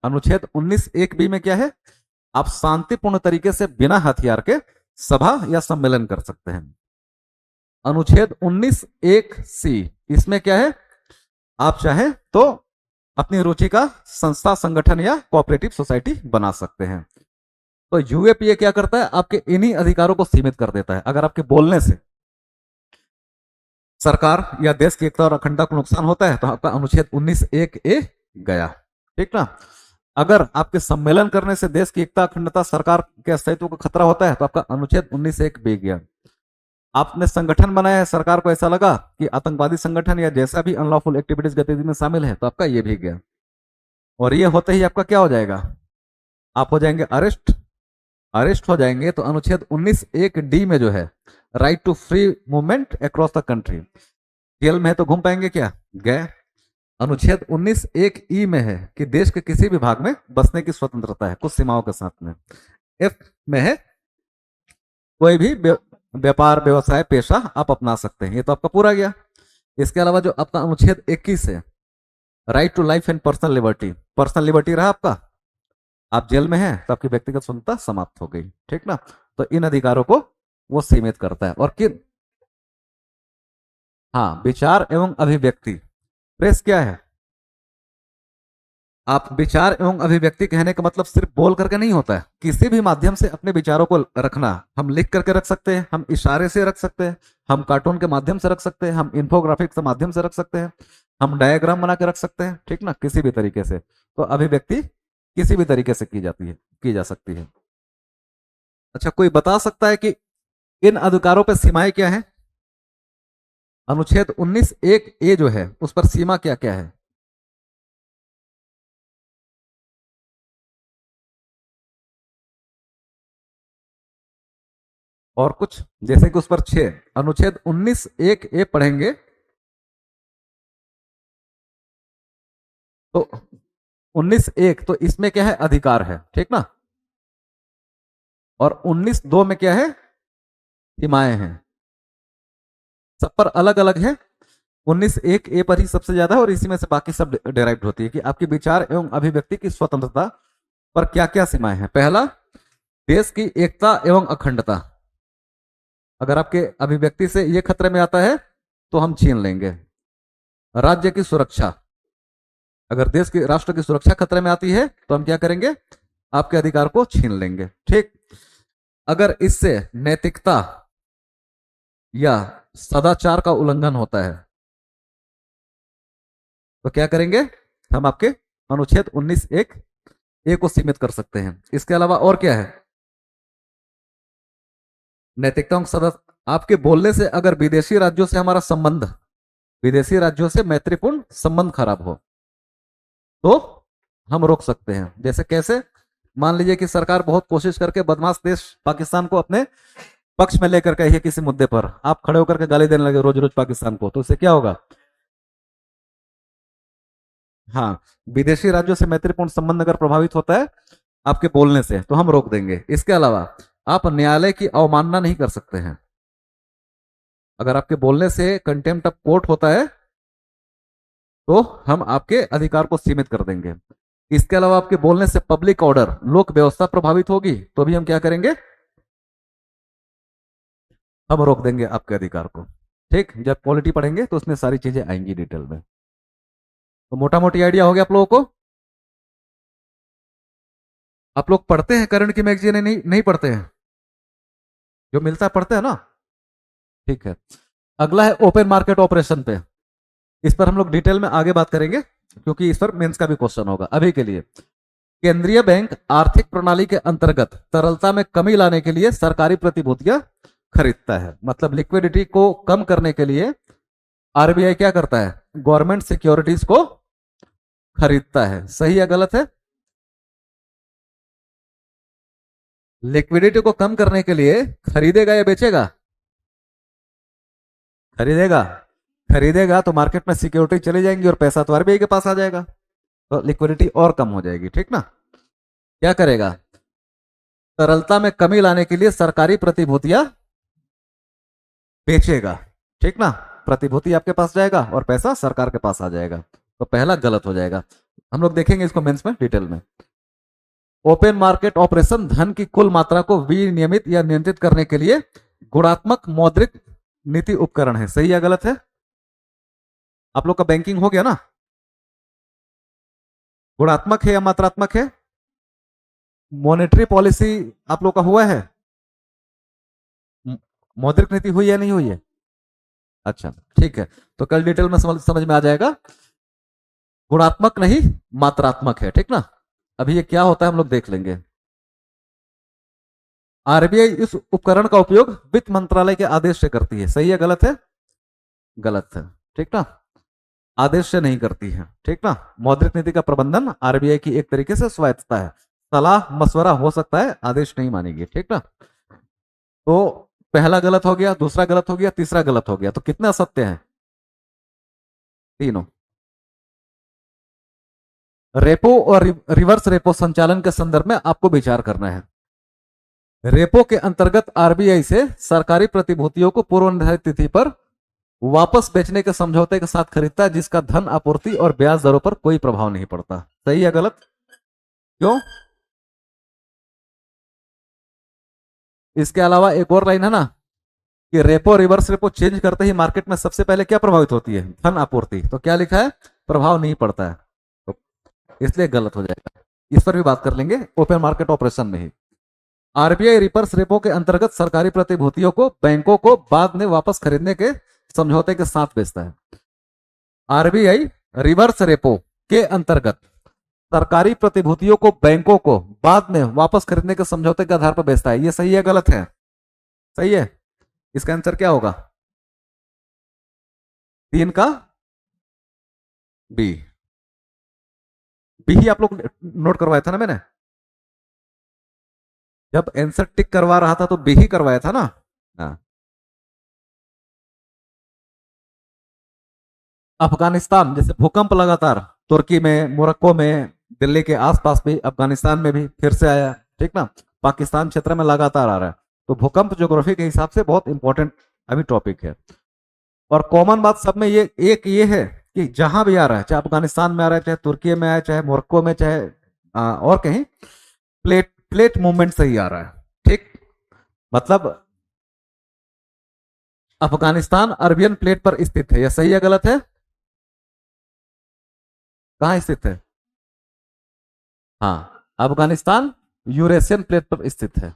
अनुच्छेद 19(1)(b) में क्या है, आप शांतिपूर्ण तरीके से बिना हथियार के सभा या सम्मेलन कर सकते हैं। अनुच्छेद 19(1)(c), इसमें क्या है, आप चाहें तो अपनी रुचि का संस्था, संगठन या कोऑपरेटिव सोसाइटी बना सकते हैं। तो यूएपीए क्या करता है, आपके इन्हीं अधिकारों को सीमित कर देता है। अगर आपके बोलने से सरकार या देश की एकता और अखंडता को नुकसान होता है तो आपका अनुच्छेद 19(1)(a) गया, ठीक ना। अगर आपके सम्मेलन करने से देश की एकता, अखंडता, सरकार के अस्तित्व को खतरा होता है तो आपका अनुच्छेद 19(1)(b) गया। आपने संगठन बनाया है, सरकार को ऐसा लगा कि आतंकवादी संगठन या जैसा भी अनलॉफुल एक्टिविटीज गतिविधि में शामिल है तो आपका ये भी गया। और ये होते ही आपका क्या हो जाएगा, आप हो जाएंगे अरेस्ट। अरेस्ट हो जाएंगे तो अनुच्छेद 19(1)(d) में जो है right to free movement across the country, jail में है तो घूम पाएंगे क्या, गए। अनुच्छेद 19(1)(e) में है कि देश के किसी भी भाग में बसने की स्वतंत्रता है कुछ सीमाओं के साथ में। एफ में है कोई भी व्यापार, व्यवसाय, पेशा आप अपना सकते हैं, ये तो आपका पूरा गया। इसके अलावा जो आपका अनुच्छेद 21 है, right to life and personal liberty, personal liberty रहा आपका, आप जेल में हैं तो आपकी व्यक्तिगत स्वतंत्रता समाप्त हो गई, ठीक ना। तो इन अधिकारों को वो सीमित करता है। और किन, हाँ, विचार एवं अभिव्यक्ति, प्रेस क्या है, आप विचार एवं अभिव्यक्ति कहने का मतलब सिर्फ बोल करके नहीं होता है, किसी भी माध्यम से अपने विचारों को रखना। हम लिख करके रख सकते हैं, हम इशारे से रख सकते हैं, हम कार्टून के माध्यम से रख सकते हैं, हम इन्फोग्राफिक के माध्यम से रख सकते हैं, हम डायग्राम बना के रख सकते हैं, ठीक ना, किसी भी तरीके से। तो अभिव्यक्ति किसी भी तरीके से की जाती है, की जा सकती है। अच्छा, कोई बता सकता है कि इन अधिकारों पर सीमाएं क्या है, अनुच्छेद 19(1)(a) जो है उस पर सीमा क्या क्या है। और कुछ, जैसे कि उस पर 6, अनुच्छेद 19(1)(a) पढ़ेंगे तो 19(1) तो इसमें क्या है, अधिकार है, ठीक ना। और 19(2) में क्या है, सीमाएं हैं, सब पर अलग अलग है। 19(1)(a) पर ही सबसे ज्यादा है और इसी में से बाकी सब डेराइव्ड होती है कि आपके विचार एवं अभिव्यक्ति की स्वतंत्रता पर क्या क्या सीमाएं हैं। पहला, देश की एकता एवं अखंडता, अगर आपके अभिव्यक्ति से ये खतरे में आता है तो हम छीन लेंगे। राज्य की सुरक्षा, अगर देश की, राष्ट्र की सुरक्षा खतरे में आती है तो हम क्या करेंगे, आपके अधिकार को छीन लेंगे, ठीक। अगर इससे नैतिकता या सदाचार का उल्लंघन होता है तो क्या करेंगे, हम आपके अनुच्छेद 19(1)(a) को सीमित कर सकते हैं। इसके अलावा और क्या है, नैतिकता, सदा, आपके बोलने से अगर विदेशी राज्यों से हमारा संबंध, विदेशी राज्यों से मैत्रीपूर्ण संबंध खराब हो तो हम रोक सकते हैं। जैसे कैसे, मान लीजिए कि सरकार बहुत कोशिश करके बदमाश देश पाकिस्तान को अपने पक्ष में लेकर के है किसी मुद्दे पर, आप खड़े होकर के गाली देने लगे रोज रोज पाकिस्तान को, तो इससे क्या होगा, हाँ, विदेशी राज्यों से मैत्रीपूर्ण संबंध अगर प्रभावित होता है आपके बोलने से तो हम रोक देंगे। इसके अलावा आप न्यायालय की अवमानना नहीं कर सकते हैं, अगर आपके बोलने से कंटेम्प्ट ऑफ कोर्ट होता है तो हम आपके अधिकार को सीमित कर देंगे। इसके अलावा आपके बोलने से पब्लिक ऑर्डर, लोक व्यवस्था प्रभावित होगी तो भी हम क्या करेंगे, हम रोक देंगे आपके अधिकार को, ठीक। जब पॉलिटी पढ़ेंगे तो उसमें सारी चीजें आएंगी डिटेल में। तो मोटा मोटी आइडिया हो गया आप लोगों को। आप लोग पढ़ते हैं करंट की मैगजीन, नहीं नहीं पढ़ते हैं, जो मिलता है पढ़ते हैं ना, ठीक है। अगला है ओपन मार्केट ऑपरेशन पे, इस पर हम लोग डिटेल में आगे बात करेंगे क्योंकि इस पर मेंस का भी क्वेश्चन होगा। अभी के लिए, केंद्रीय बैंक आर्थिक प्रणाली के अंतर्गत तरलता में कमी लाने के लिए सरकारी प्रतिभूतियां खरीदता है, मतलब लिक्विडिटी को कम करने के लिए आरबीआई क्या करता है, गवर्नमेंट सिक्योरिटीज को खरीदता है। सही या गलत है, लिक्विडिटी को कम करने के लिए खरीदेगा या बेचेगा? खरीदेगा। खरीदेगा तो मार्केट में सिक्योरिटी चली जाएंगी और पैसा तो आरबीआई के पास आ जाएगा, तो लिक्विडिटी और कम हो जाएगी, ठीक ना। क्या करेगा? तरलता में कमी लाने के लिए सरकारी प्रतिभूतियां बेचेगा, ठीक ना। प्रतिभूति आपके पास जाएगा और पैसा सरकार के पास आ जाएगा, तो पहला गलत हो जाएगा। हम लोग देखेंगे इसको मेंस में डिटेल में। ओपन मार्केट ऑपरेशन धन की कुल मात्रा को विनियमित या नियंत्रित करने के लिए गुणात्मक मौद्रिक नीति उपकरण है। सही या गलत है? आप लोग का बैंकिंग हो गया ना? गुणात्मक है या मात्रात्मक है? मॉनेटरी पॉलिसी आप लोग का हुआ है? मौद्रिक नीति हुई या नहीं हुई है? अच्छा, ठीक है। तो कल डिटेल में समझ में आ जाएगा। गुणात्मक नहीं, मात्रात्मक है, ठीक ना। अभी ये क्या होता है हम लोग देख लेंगे। आरबीआई इस उपकरण का उपयोग वित्त मंत्रालय के आदेश से करती है। सही है गलत है? गलत है, ठीक ना। आदेश से नहीं करती है, ठीक ना। मौद्रिक नीति का प्रबंधन आरबीआई की एक तरीके से स्वायत्तता है। सलाह मशवरा हो सकता है, आदेश नहीं मानेगी, ठीक ना। तो पहला गलत हो गया, दूसरा गलत हो गया, तीसरा गलत हो गया, तो कितने असत्य हैं? तीनों। रेपो और रिवर्स रेपो संचालन के संदर्भ में आपको विचार करना है। रेपो के अंतर्गत आरबीआई से सरकारी प्रतिभूतियों को पूर्व निर्धारित तिथि पर वापस बेचने के समझौते के साथ खरीदता है, जिसका धन आपूर्ति और ब्याज दरों पर कोई प्रभाव नहीं पड़ता। सही है गलत? क्यों? इसके अलावा एक और लाइन है ना कि रेपो रिवर्स रेपो चेंज करते ही मार्केट में सबसे पहले क्या प्रभावित होती है? धन आपूर्ति। तो क्या लिखा है? प्रभाव नहीं पड़ता है, तो इसलिए गलत हो जाएगा। इस पर भी बात कर लेंगे ओपन मार्केट ऑपरेशन में ही। आरबीआई रिवर्स रेपो के अंतर्गत सरकारी प्रतिभूतियों को बैंकों को बाद में वापस खरीदने के समझौते के साथ बेचता है। आरबीआई रिवर्स रेपो के अंतर्गत सरकारी प्रतिभूतियों को बैंकों को बाद में वापस खरीदने के समझौते के आधार पर बेचता है। ये सही है गलत है? सही है। इसका आंसर क्या होगा? तीन का बी। बी ही आप लोग नोट करवाया था ना मैंने? जब आंसर टिक करवा रहा था तो बी ही करवाया था ना। हाँ। अफगानिस्तान जैसे भूकंप लगातार तुर्की में, मोरक्को में, दिल्ली के आसपास भी, अफगानिस्तान में भी फिर से आया, ठीक ना। पाकिस्तान क्षेत्र में लगातार आ रहा है, तो भूकंप ज्योग्राफी के हिसाब से बहुत इंपॉर्टेंट अभी टॉपिक है। और कॉमन बात सब में ये एक ये है कि जहां भी आ रहा है, चाहे अफगानिस्तान में आ रहा है, चाहे तुर्की में आया, चाहे मोरक्को में, चाहे और कहीं, प्लेट प्लेट मूवमेंट से ही आ रहा है, ठीक। मतलब अफगानिस्तान अरबियन प्लेट पर स्थित है। यह सही है गलत है? कहाँ स्थित है? हाँ, अफगानिस्तान यूरेशियन प्लेट पर स्थित है।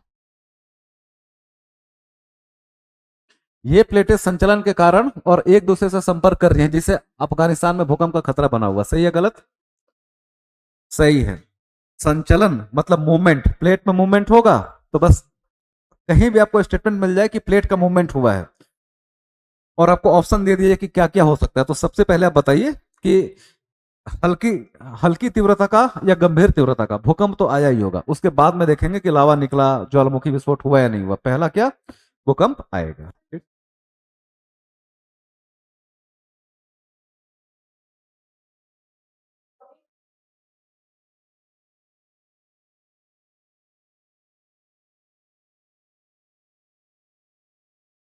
ये प्लेटें संचलन के कारण और एक दूसरे से संपर्क कर रही हैं, जिससे अफगानिस्तान में भूकंप का खतरा बना हुआ। सही है गलत? सही है। संचलन मतलब मूवमेंट, प्लेट में मूवमेंट होगा तो बस कहीं भी आपको स्टेटमेंट मिल जाए कि प्लेट का मूवमेंट हुआ है, और आपको ऑप्शन दे दिए कि क्या क्या हो सकता है, तो सबसे पहले आप बताइए कि हल्की हल्की तीव्रता का या गंभीर तीव्रता का भूकंप तो आया ही होगा। उसके बाद में देखेंगे कि लावा निकला, ज्वालामुखी विस्फोट हुआ या नहीं हुआ। पहला क्या? भूकंप आएगा, ठीक?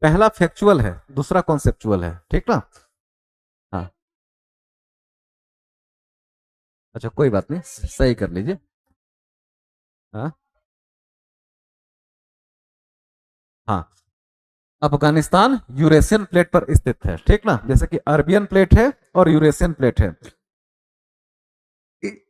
पहला फैक्चुअल है, दूसरा कॉन्सेप्चुअल है, ठीक ना। हाँ। अच्छा, कोई बात नहीं, सही कर लीजिए। हाँ। हाँ, अफगानिस्तान यूरेशियन प्लेट पर स्थित है, ठीक ना। जैसे कि अरबियन प्लेट है और यूरेशियन प्लेट है,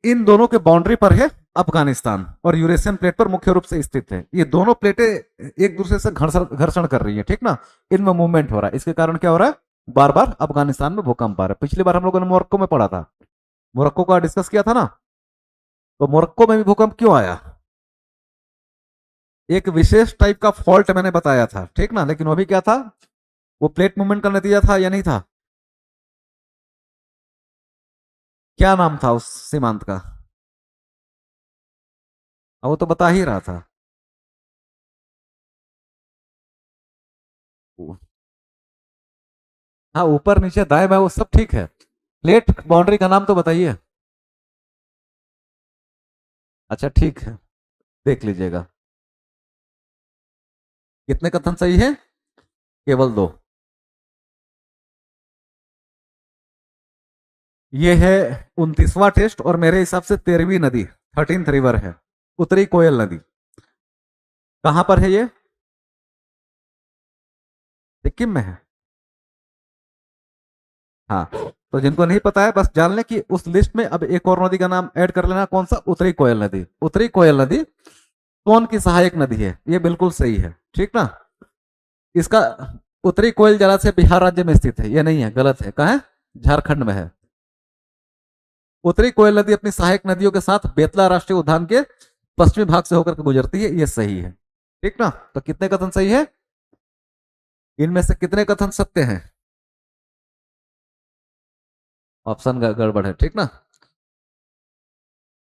इन दोनों के बाउंड्री पर है अफगानिस्तान, और यूरेशियन प्लेट पर मुख्य रूप से स्थित है। ये दोनों प्लेटें एक दूसरे से घर्षण घर्षण कर रही है, ठीक ना। इनमें मूवमेंट हो रहा है, इसके कारण क्या हो रहा है? बार बार अफगानिस्तान में भूकंप आ रहा है। पिछली बार हम लोगों ने मोरक्को में पढ़ा था, मोरक्को का डिस्कस किया था ना। तो मोरक्को में भी भूकंप क्यों आया? एक विशेष टाइप का फॉल्ट मैंने बताया था, ठीक ना। लेकिन वो भी क्या था? वो प्लेट मूवमेंट का नतीजा था या नहीं था? क्या नाम था उस सीमांत का? वो तो बता ही रहा था। हाँ, ऊपर नीचे दाएं बाएं वो सब ठीक है। प्लेट बाउंड्री का नाम तो बताइए। अच्छा ठीक है, देख लीजिएगा। कितने कथन सही है? केवल दो। ये है 29वां टेस्ट और मेरे हिसाब से 13वीं नदी, 13th रिवर है, उत्तरी कोयल नदी। कहां पर है ये? सिक्किम में है। हाँ, तो जिनको नहीं पता है बस जान लें कि उस लिस्ट में अब एक और नदी का नाम ऐड कर लेना। कौन सा? उत्तरी कोयल नदी। उत्तरी कोयल नदी सोन की सहायक नदी है, ये बिल्कुल सही है, ठीक ना। इसका उत्तरी कोयल जलाशय बिहार राज्य में स्थित है, ये नहीं है, गलत है। कहाँ है? झारखंड में है। उत्तरी कोयल नदी अपनी सहायक नदियों के साथ बेतला राष्ट्रीय उद्यान के पश्चिमी भाग से होकर के गुजरती है, ये सही है, ठीक ना। तो कितने कथन सही है? इनमें से कितने कथन सत्य हैं? ऑप्शन गड़बड़ है, ठीक ना।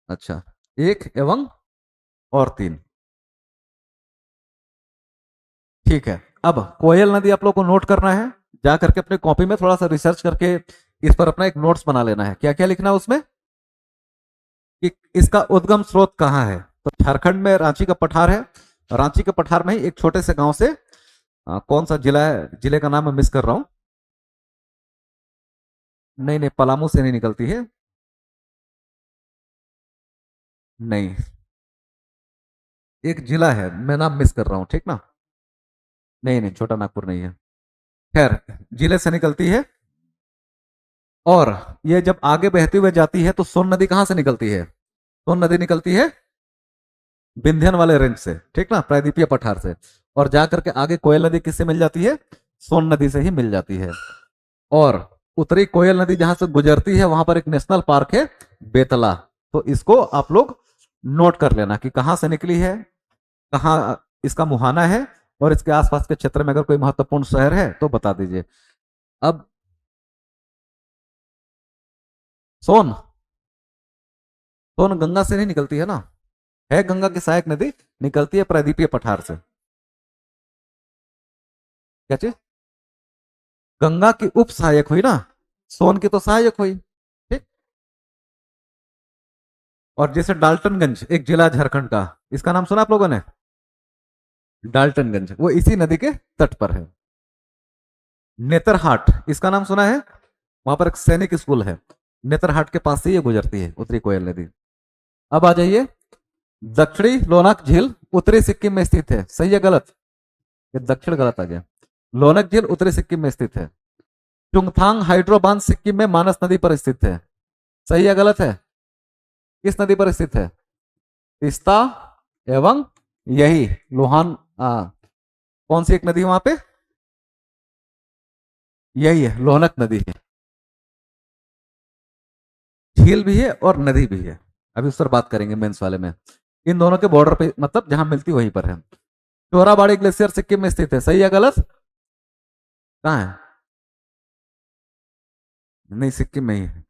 अच्छा, एक एवं और तीन, ठीक है। अब कोयल नदी आप लोग को नोट करना है, जा करके अपने कॉपी में थोड़ा सा रिसर्च करके इस पर अपना एक नोट्स बना लेना है। क्या क्या लिखना है उसमें? कि इसका उद्गम स्रोत कहाँ है। तो झारखंड में रांची का पठार है। रांची के पठार में ही एक छोटे से गांव से कौन सा जिला है, जिले का नाम मैं मिस कर रहा हूं। नहीं नहीं, पलामू से नहीं निकलती है। नहीं, एक जिला है, मैं नाम मिस कर रहा हूं, ठीक ना। नहीं नहीं, छोटा नागपुर नहीं है। खैर, जिले से निकलती है। और ये जब आगे बहती हुई जाती है तो सोन नदी कहां से निकलती है? सोन नदी निकलती है विंध्यन वाले रेंज से, ठीक ना, प्रायद्वीपीय पठार से। और जाकर के आगे कोयल नदी किससे मिल जाती है? सोन नदी से ही मिल जाती है। और उत्तरी कोयल नदी जहां से गुजरती है वहां पर एक नेशनल पार्क है, बेतला। तो इसको आप लोग नोट कर लेना कि कहां से निकली है, कहाँ इसका मुहाना है, और इसके आसपास के क्षेत्र में अगर कोई महत्वपूर्ण शहर है तो बता दीजिए। अब सोन, सोन गंगा से नहीं निकलती है ना, है गंगा की सहायक नदी, निकलती है प्रायद्वीपीय पठार से। क्या चीज? गंगा की उप सहायक हुई ना, सोन की तो सहायक हुई, ठीक। और जैसे डाल्टनगंज एक जिला झारखंड का, इसका नाम सुना आप लोगों ने? डाल्टनगंज वो इसी नदी के तट पर है। नेतरहाट, इसका नाम सुना है? वहां पर एक सैनिक स्कूल है, नेतरहाट के पास से ये गुजरती है उत्तरी कोयल नदी। अब आ जाइए, दक्षिणी लोनाक झील उत्तरी सिक्किम में स्थित है, सही है गलत? ये दक्षिण गलत आ गया। लोनक झील उत्तरी सिक्किम में स्थित है। चुंगथांग हाइड्रो बांध सिक्किम में मानस नदी पर स्थित है, सही है गलत है? किस नदी पर स्थित है? तीस्ता एवं यही लोहान, कौन सी एक नदी है वहां पे? यही है, लोहनक नदी है। झील भी है और नदी भी है, अभी उस पर बात करेंगे मेंस वाले में। इन दोनों के बॉर्डर पे, मतलब जहां मिलती वहीं पर है। चोराबाड़ी ग्लेशियर सिक्किम में स्थित है, सही है गलत? कहाँ है? नहीं, सिक्किम में ही है।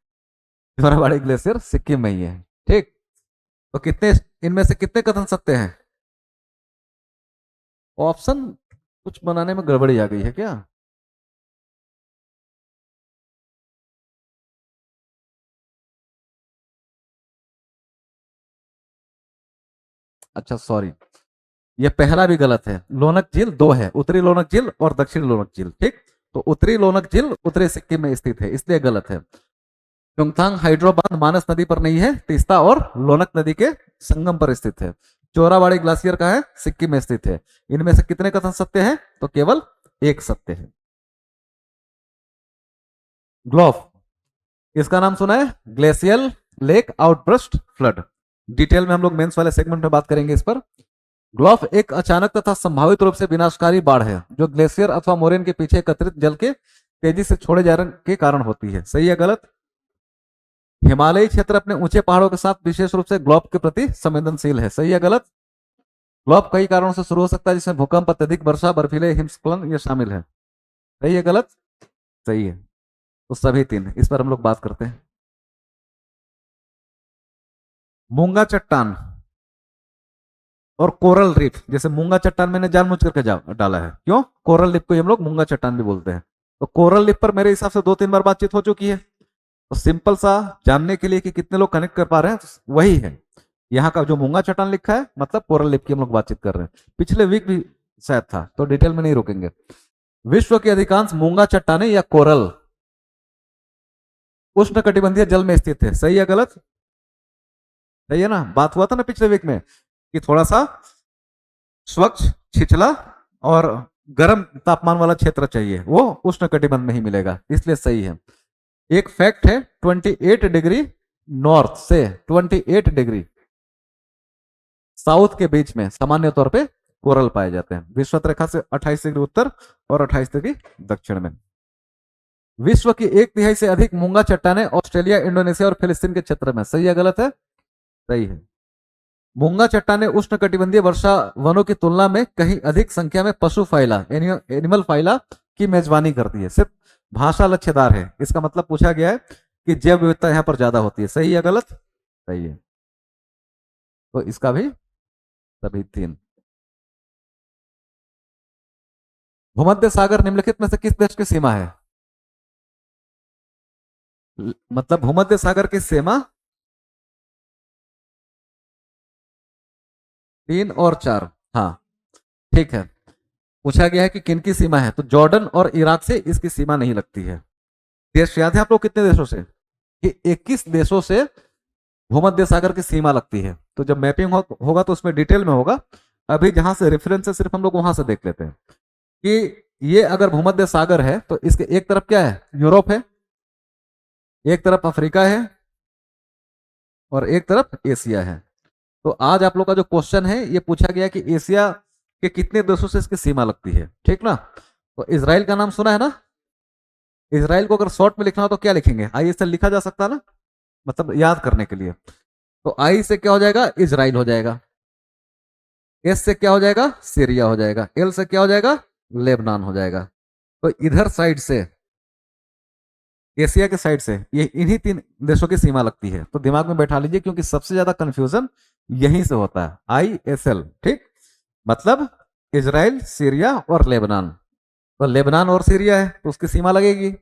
चोराबाड़ी ग्लेशियर सिक्किम में ही है, ठीक। तो कितने, इनमें से कितने कथन सत्य हैं? ऑप्शन कुछ बनाने में गड़बड़ी आ गई है क्या? अच्छा सॉरी, ये पहला भी गलत है। लोनक झील दो है, उत्तरी लोनक झील और दक्षिणी लोनक झील, ठीक। तो उत्तरी लोनक झील उत्तरी सिक्किम में स्थित है, इसलिए गलत है। चुंगथांग हाइड्रो बांध मानस नदी पर नहीं है, तीस्ता और लोनक नदी के संगम पर स्थित है। चोराबाड़ी ग्लासियर का है, सिक्किम में स्थित है। इनमें से कितने कथन सत्य हैं? तो केवल एक सत्य है। ग्लोफ, इसका नाम सुना है? Glacial lake outburst flood. Detail में हम लोग मेंस वाले सेगमेंट में बात करेंगे इस पर। ग्लोफ एक अचानक तथा संभावित रूप से विनाशकारी बाढ़ है जो ग्लेशियर अथवा मोरेन के पीछे एकत्रित जल के तेजी से छोड़े जाने के कारण होती है, सही है गलत? हिमालयी क्षेत्र अपने ऊंचे पहाड़ों के साथ विशेष रूप से ग्लोब के प्रति संवेदनशील है, सही है गलत? ग्लोब कई कारणों से शुरू हो सकता है जिसमें भूकंप, अत्यधिक वर्षा, बर्फीले हिमस्खलन ये शामिल है, सही है गलत? सही है। तो सभी तीन, इस पर हम लोग बात करते हैं। मूंगा चट्टान और कोरल रीफ, जैसे मूंगा चट्टान मैंने जानबूझ करके डाला है, क्यों? कोरल रीफ को हम लोग मूंगा चट्टान भी बोलते हैं। तो कोरल रीफ पर मेरे हिसाब से 2-3 बार बातचीत हो चुकी है। तो सिंपल सा जानने के लिए कि कितने लोग कनेक्ट कर पा रहे हैं, तो वही है। यहाँ का जो मूंगा चट्टान लिखा है मतलब कोरल रीफ की हम लोग बातचीत कर रहे हैं। पिछले वीक भी शायद था, तो डिटेल में नहीं रोकेंगे। विश्व की अधिकांश मूंगा चट्टाने या कोरल उष्ण कटिबंधीय जल में स्थित है। सही है गलत? सही है ना? बात हुआ था ना पिछले वीक में कि थोड़ा सा स्वच्छ, छिछला और गर्म तापमान वाला क्षेत्र चाहिए, वो उष्ण कटिबंध में ही मिलेगा, इसलिए सही है। एक फैक्ट है, 28 डिग्री नॉर्थ से 28 डिग्री साउथ के बीच में सामान्य तौर पे कोरल पाए जाते हैं। विषुवत रेखा से 28 डिग्री उत्तर और 28 डिग्री दक्षिण में। विश्व की 1/3 से अधिक मूंगा चट्टाने ऑस्ट्रेलिया, इंडोनेशिया और फिलिस्तीन के क्षेत्र में। सही है गलत है? सही है। मूंगा चट्टाने उष्ण कटिबंधीय वर्षा वनों की तुलना में कहीं अधिक संख्या में पशु फाइला, एनिमल फाइला की मेजबानी करती है। सिर्फ भाषा लक्ष्यदार है, इसका मतलब पूछा गया है कि जैव विविधता यहाँ पर ज्यादा होती है। सही है गलत? सही है। तो इसका भी सभी 3। भूमध्य सागर निम्नलिखित में से किस देश की सीमा है? मतलब भूमध्य सागर की सीमा 3 और 4। हाँ ठीक है। पूछा गया है कि किन की सीमा है, तो जॉर्डन और इराक से इसकी सीमा नहीं लगती है। देश याद है आप लोग कितने देशों से? कि 21 देशों से भूमध्य सागर की सीमा लगती है। तो जब मैपिंग होगा तो उसमें डिटेल में होगा। अभी जहां से रेफरेंस है सिर्फ हम लोग वहां से देख लेते हैं कि ये अगर भूमध्य सागर है तो इसके एक तरफ क्या है? यूरोप है, एक तरफ अफ्रीका है और एक तरफ एशिया है। तो आज आप लोग का जो क्वेश्चन है ये पूछा गया कि एशिया के कितने देशों से इसकी सीमा लगती है, ठीक ना? तो इजराइल का नाम सुना है ना? इजराइल को अगर शॉर्ट में लिखना हो तो क्या लिखेंगे? आई से लिखा जा सकता है ना, मतलब याद करने के लिए। तो आई से क्या हो जाएगा? इजराइल हो जाएगा। एस से क्या हो जाएगा? सीरिया हो जाएगा। एल से क्या हो जाएगा? लेबनान हो जाएगा। तो इधर साइड से, एशिया के साइड से ये इन्हीं 3 देशों की सीमा लगती है। तो दिमाग में बैठा लीजिए क्योंकि सबसे ज्यादा कंफ्यूजन यहीं से होता है। ISL, ठीक? मतलब इजराइल, सीरिया और लेबनान। तो लेबनान और सीरिया है तो उसकी सीमा लगेगी,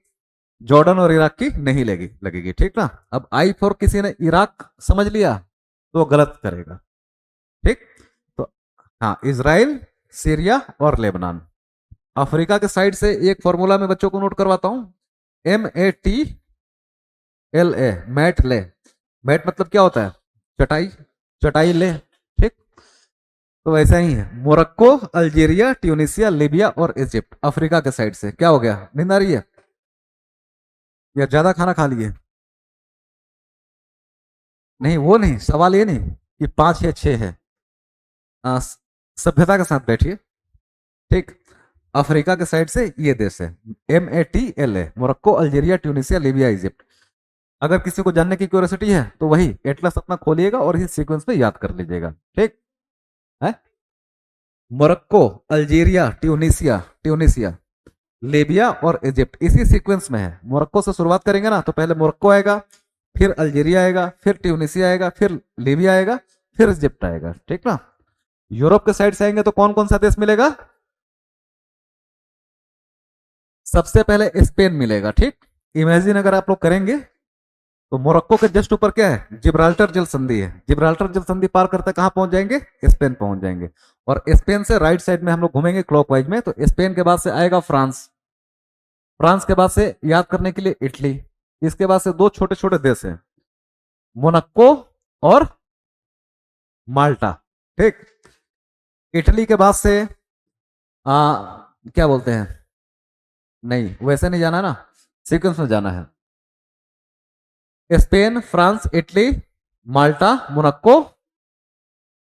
जॉर्डन और इराक की नहीं लगेगी, ठीक ना? अब I for किसी ने इराक समझ लिया तो गलत करेगा, ठीक? तो हाँ, इजराइल, सीरिया और लेबनान। अफ्रीका के साइड से एक फॉर्मूला में बच्चों को नोट करवाता हूं, MATLA, मैट ले। मैट मतलब क्या होता है? चटाई, चटाई ले, ठीक? तो वैसा ही है। मोरक्को, अल्जीरिया, ट्यूनिसिया, लीबिया और इजिप्ट अफ्रीका के साइड से। क्या हो गया? नींद आ रही है या ज्यादा खाना खा लिए? नहीं वो नहीं, सवाल ये नहीं कि 5 या 6 है। सभ्यता के साथ बैठिए, ठीक? अफ्रीका के साइड से ये देश है, MATLA, Morocco, Algeria, Tunisia, Libya, Egypt. अगर किसी को जानने की क्यूरियोसिटी है तो वही एटलस अपना खोलिएगा और इसी सीक्वेंस में याद कर लीजिएगा, ठीक है? मोरक्को, अल्जीरिया, ट्यूनिसिया, लीबिया और इजिप्ट इसी सीक्वेंस में है। मोरक्को से शुरुआत करेंगे ना तो पहले मोरक्को आएगा, फिर अल्जीरिया आएगा, फिर ट्यूनिसिया आएगा, फिर लीबिया आएगा, फिर इजिप्ट आएगा, ठीक ना? यूरोप के साइड से आएंगे तो कौन कौन सा देश मिलेगा? सबसे पहले स्पेन मिलेगा, ठीक? इमेजिन अगर आप लोग करेंगे तो मोरक्को के जस्ट ऊपर क्या है? जिब्राल्टर जल संधि है। जिब्राल्टर जल संधि पार करते कहां पहुंच जाएंगे? स्पेन पहुंच जाएंगे। और स्पेन से राइट साइड में हम लोग घूमेंगे क्लॉकवाइज में, तो स्पेन के बाद से आएगा फ्रांस, फ्रांस के बाद से याद करने के लिए इटली, इसके बाद से 2 छोटे छोटे देश हैं, मोनाको और माल्टा, ठीक? इटली के बाद से क्या बोलते हैं, नहीं वैसे नहीं जाना ना, सीक्वेंस में जाना है। स्पेन, फ्रांस, इटली, माल्टा, मोनाको,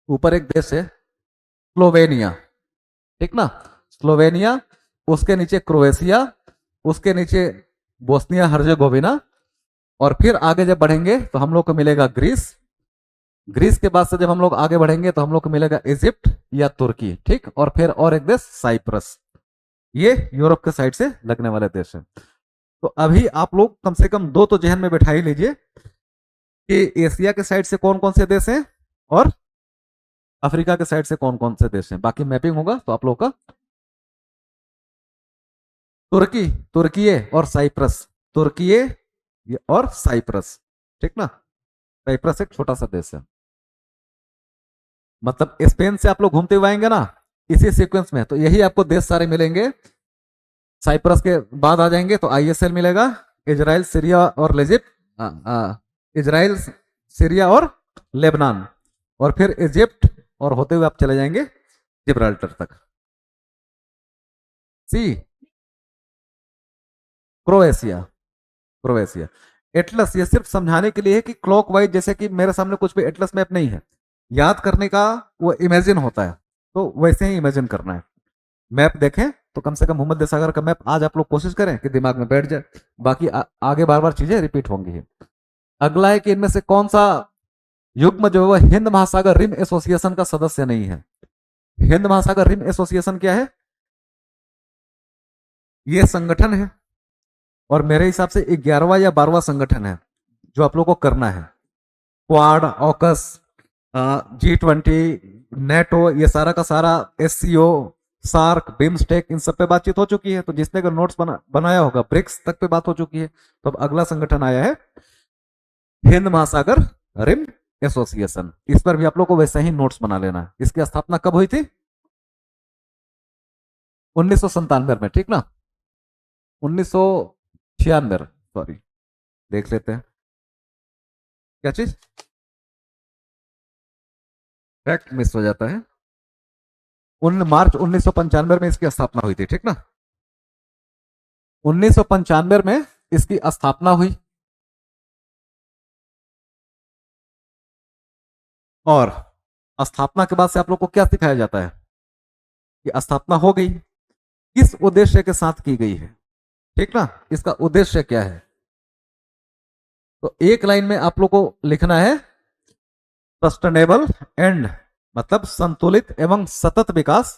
ऊपर एक देश है स्लोवेनिया, ठीक ना? स्लोवेनिया, उसके नीचे क्रोएशिया, उसके नीचे बोस्निया हर्जेगोविना, और फिर आगे जब बढ़ेंगे तो हम लोग को मिलेगा ग्रीस। ग्रीस के बाद से जब हम लोग आगे बढ़ेंगे तो हम लोग को मिलेगा इजिप्ट या तुर्की, ठीक? और फिर और एक देश साइप्रस। ये यूरोप के साइड से लगने वाले देश है। तो अभी आप लोग कम से कम 2 तो जहन में बैठा ही लीजिए कि एशिया के साइड से कौन कौन से देश हैं और अफ्रीका के साइड से कौन कौन से देश हैं, बाकी मैपिंग होगा तो आप लोग का तुर्की, तुर्कीये और साइप्रस, तुर्कीये और साइप्रस, ठीक ना। साइप्रस एक छोटा सा देश है, मतलब स्पेन से आप लोग घूमते हुए आएंगे ना इसी सीक्वेंस में, तो यही आपको देश सारे मिलेंगे। साइप्रस के बाद आ जाएंगे तो आईएसएल मिलेगा, इजराइल सीरिया और इजराइल सीरिया और लेबनान, और फिर इजिप्ट, और होते हुए आप चले जाएंगे जिब्राल्टर तक। सी क्रोएशिया, क्रोएशिया। एटलस ये सिर्फ समझाने के लिए है कि क्लॉकवाइज, जैसे कि मेरे सामने कुछ भी एटलस मैप नहीं है, याद करने का वो इमेजिन होता है, तो वैसे ही इमेजिन करना है। मैप देखें तो कम से कम भूमध्य सागर का मैप आज आप लोग कोशिश करें कि दिमाग में बैठ जाए, बाकी आगे बार बार चीजें रिपीट होंगी। अगला है कि इनमें से कौन सा युग्म जो है वह हिंद महासागर रिम एसोसिएशन का सदस्य नहीं है। हिंद महासागर रिम एसोसिएशन क्या है? ये संगठन है, और मेरे हिसाब से 11वां या 12वां संगठन है जो आप लोग को करना है। क्वाड, ऑकस, G20, नेटो, ये सारा का सारा, SCO, सार्क, बिम्स्टेक, इन सब पे बातचीत हो चुकी है। तो जिसने अगर नोट्स बनाया होगा, ब्रिक्स तक पे बात हो चुकी है। तो अब अगला संगठन आया है हिंद महासागर रिम एसोसिएशन। इस पर भी आप लोग को वैसे ही नोट्स बना लेना है। इसकी स्थापना कब हुई थी? 1997 में, ठीक ना। 1996, सॉरी, देख लेते हैं क्या चीज, फैक्ट मिस हो जाता है। मार्च 1995 में इसकी स्थापना हुई थी, ठीक ना। 1995 में इसकी स्थापना हुई, और स्थापना के बाद से आप लोग को क्या सिखाया जाता है कि स्थापना हो गई, किस उद्देश्य के साथ की गई है, ठीक ना। इसका उद्देश्य क्या है, तो एक लाइन में आप लोग को लिखना है सस्टेनेबल एंड, मतलब संतुलित एवं सतत विकास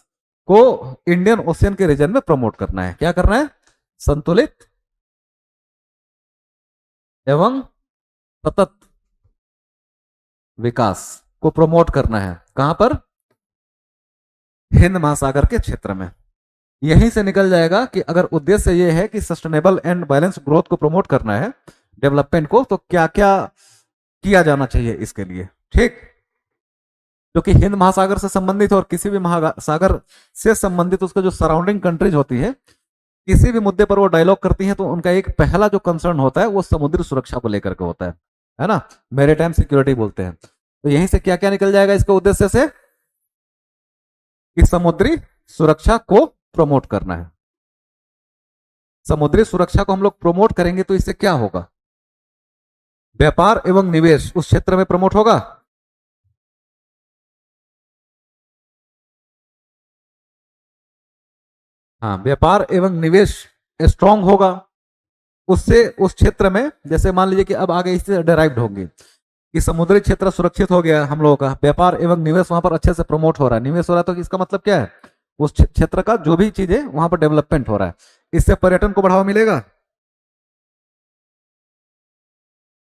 को इंडियन ओशियन के रीजन में प्रमोट करना है। क्या करना है? संतुलित एवं सतत विकास को प्रमोट करना है। कहां पर? हिंद महासागर के क्षेत्र में। यहीं से निकल जाएगा कि अगर उद्देश्य यह है कि सस्टेनेबल एंड बैलेंस ग्रोथ को प्रमोट करना है, डेवलपमेंट को, तो क्या क्या किया जाना चाहिए इसके लिए, ठीक। क्योंकि हिंद महासागर से संबंधित और किसी भी महासागर से संबंधित उसका जो सराउंडिंग कंट्रीज होती है, किसी भी मुद्दे पर वो डायलॉग करती हैं, तो उनका एक पहला जो कंसर्न होता है वो समुद्री सुरक्षा को लेकर के होता है ना, मैरीटाइम सिक्योरिटी बोलते हैं। तो यहीं से क्या क्या निकल जाएगा इसके उद्देश्य से, कि समुद्री सुरक्षा को प्रमोट करना है। समुद्री सुरक्षा को हम लोग प्रमोट करेंगे तो इससे क्या होगा? व्यापार एवं निवेश उस क्षेत्र में प्रमोट होगा। हाँ, व्यापार एवं निवेश स्ट्रांग होगा, उससे उस क्षेत्र में, जैसे मान लीजिए कि अब आगे इससे डेराइव्ड होंगे कि समुद्री क्षेत्र सुरक्षित हो गया हम लोगों का, व्यापार एवं निवेश वहां पर अच्छे से प्रमोट हो रहा है, निवेश हो रहा है, तो इसका मतलब क्या है? उस क्षेत्र का जो भी चीज है वहां पर डेवलपमेंट हो रहा है, इससे पर्यटन को बढ़ावा मिलेगा।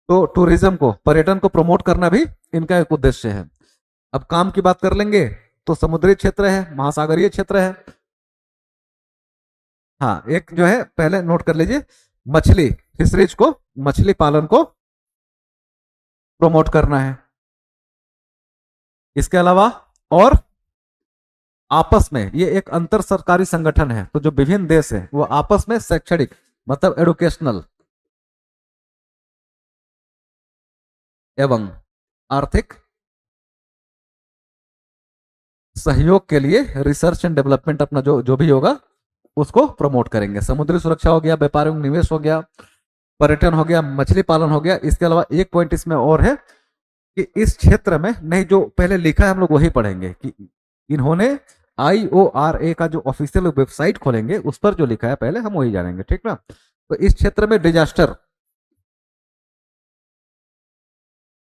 तो टूरिज्म को, पर्यटन को प्रमोट करना भी इनका एक उद्देश्य है। अब काम की बात कर लेंगे तो समुद्री क्षेत्र है, महासागरीय क्षेत्र है। हाँ, एक जो है पहले नोट कर लीजिए, मछली फिशरीज को, मछली पालन को प्रमोट करना है। इसके अलावा और आपस में ये एक अंतर सरकारी संगठन है, तो जो विभिन्न देश है वो आपस में शैक्षणिक, मतलब एडुकेशनल एवं आर्थिक सहयोग के लिए रिसर्च एंड डेवलपमेंट अपना जो जो भी होगा उसको प्रमोट करेंगे। समुद्री सुरक्षा हो गया, व्यापार एवं निवेश हो गया, पर्यटन हो गया, मछली पालन हो गया। इसके अलावा एक पॉइंट इसमें और है कि इस क्षेत्र में, नहीं जो पहले लिखा है हम लोग वही पढ़ेंगे, कि इन्होंने IORA का जो ऑफिशियल वेबसाइट खोलेंगे उस पर जो लिखा है पहले हम वही जानेंगे, ठीक ना। तो इस क्षेत्र में डिजास्टर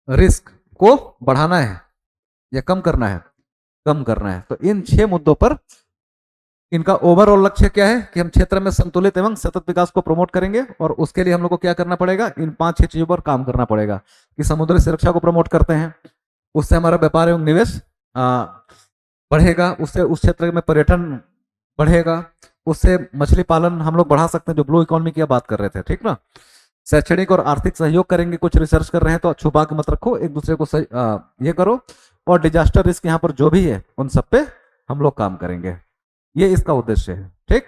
रिस्क को बढ़ाना है या कम करना है? कम करना है। तो इन 6 मुद्दों पर इनका ओवरऑल लक्ष्य क्या है कि हम क्षेत्र में संतुलित एवं सतत विकास को प्रमोट करेंगे, और उसके लिए हम लोग को क्या करना पड़ेगा? इन 5-6 चीजों पर काम करना पड़ेगा। कि समुद्री सुरक्षा को प्रमोट करते हैं, उससे हमारा व्यापार एवं निवेश बढ़ेगा, उससे उस क्षेत्र में पर्यटन बढ़ेगा, उससे मछली पालन हम लोग बढ़ा सकते हैं, जो ब्लू इकोनॉमी की बात कर रहे थे, ठीक ना। शैक्षणिक और आर्थिक सहयोग करेंगे, कुछ रिसर्च कर रहे हैं तो छुपा के मत रखो, एक दूसरे को ये करो। और डिजास्टर रिस्क यहाँ पर जो भी है उन सब पे हम लोग काम करेंगे, ये इसका उद्देश्य है, ठीक।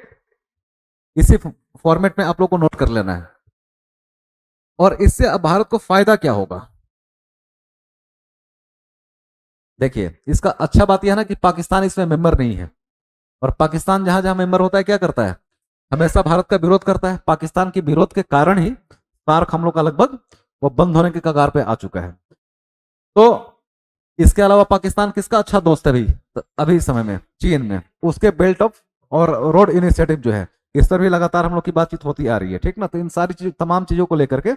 इसी फॉर्मेट में आप लोग को नोट कर लेना है। और इससे अब भारत को फायदा क्या होगा, देखिए इसका अच्छा बात यह है ना कि पाकिस्तान इसमें मेंबर नहीं है, और पाकिस्तान जहां जहां मेंबर होता है क्या करता है, हमेशा भारत का विरोध करता है। पाकिस्तान के विरोध के कारण ही सार्क हम लोग का लगभग वो बंद होने के कगार पे आ चुका है। तो इसके अलावा पाकिस्तान किसका अच्छा दोस्त है अभी, तो अभी समय में चीन में, उसके बेल्ट ऑफ और रोड इनिशिएटिव जो है इस पर भी लगातार हम लोग की बातचीत होती आ रही है, ठीक ना। तो इन सारी चीज तमाम चीजों को लेकर के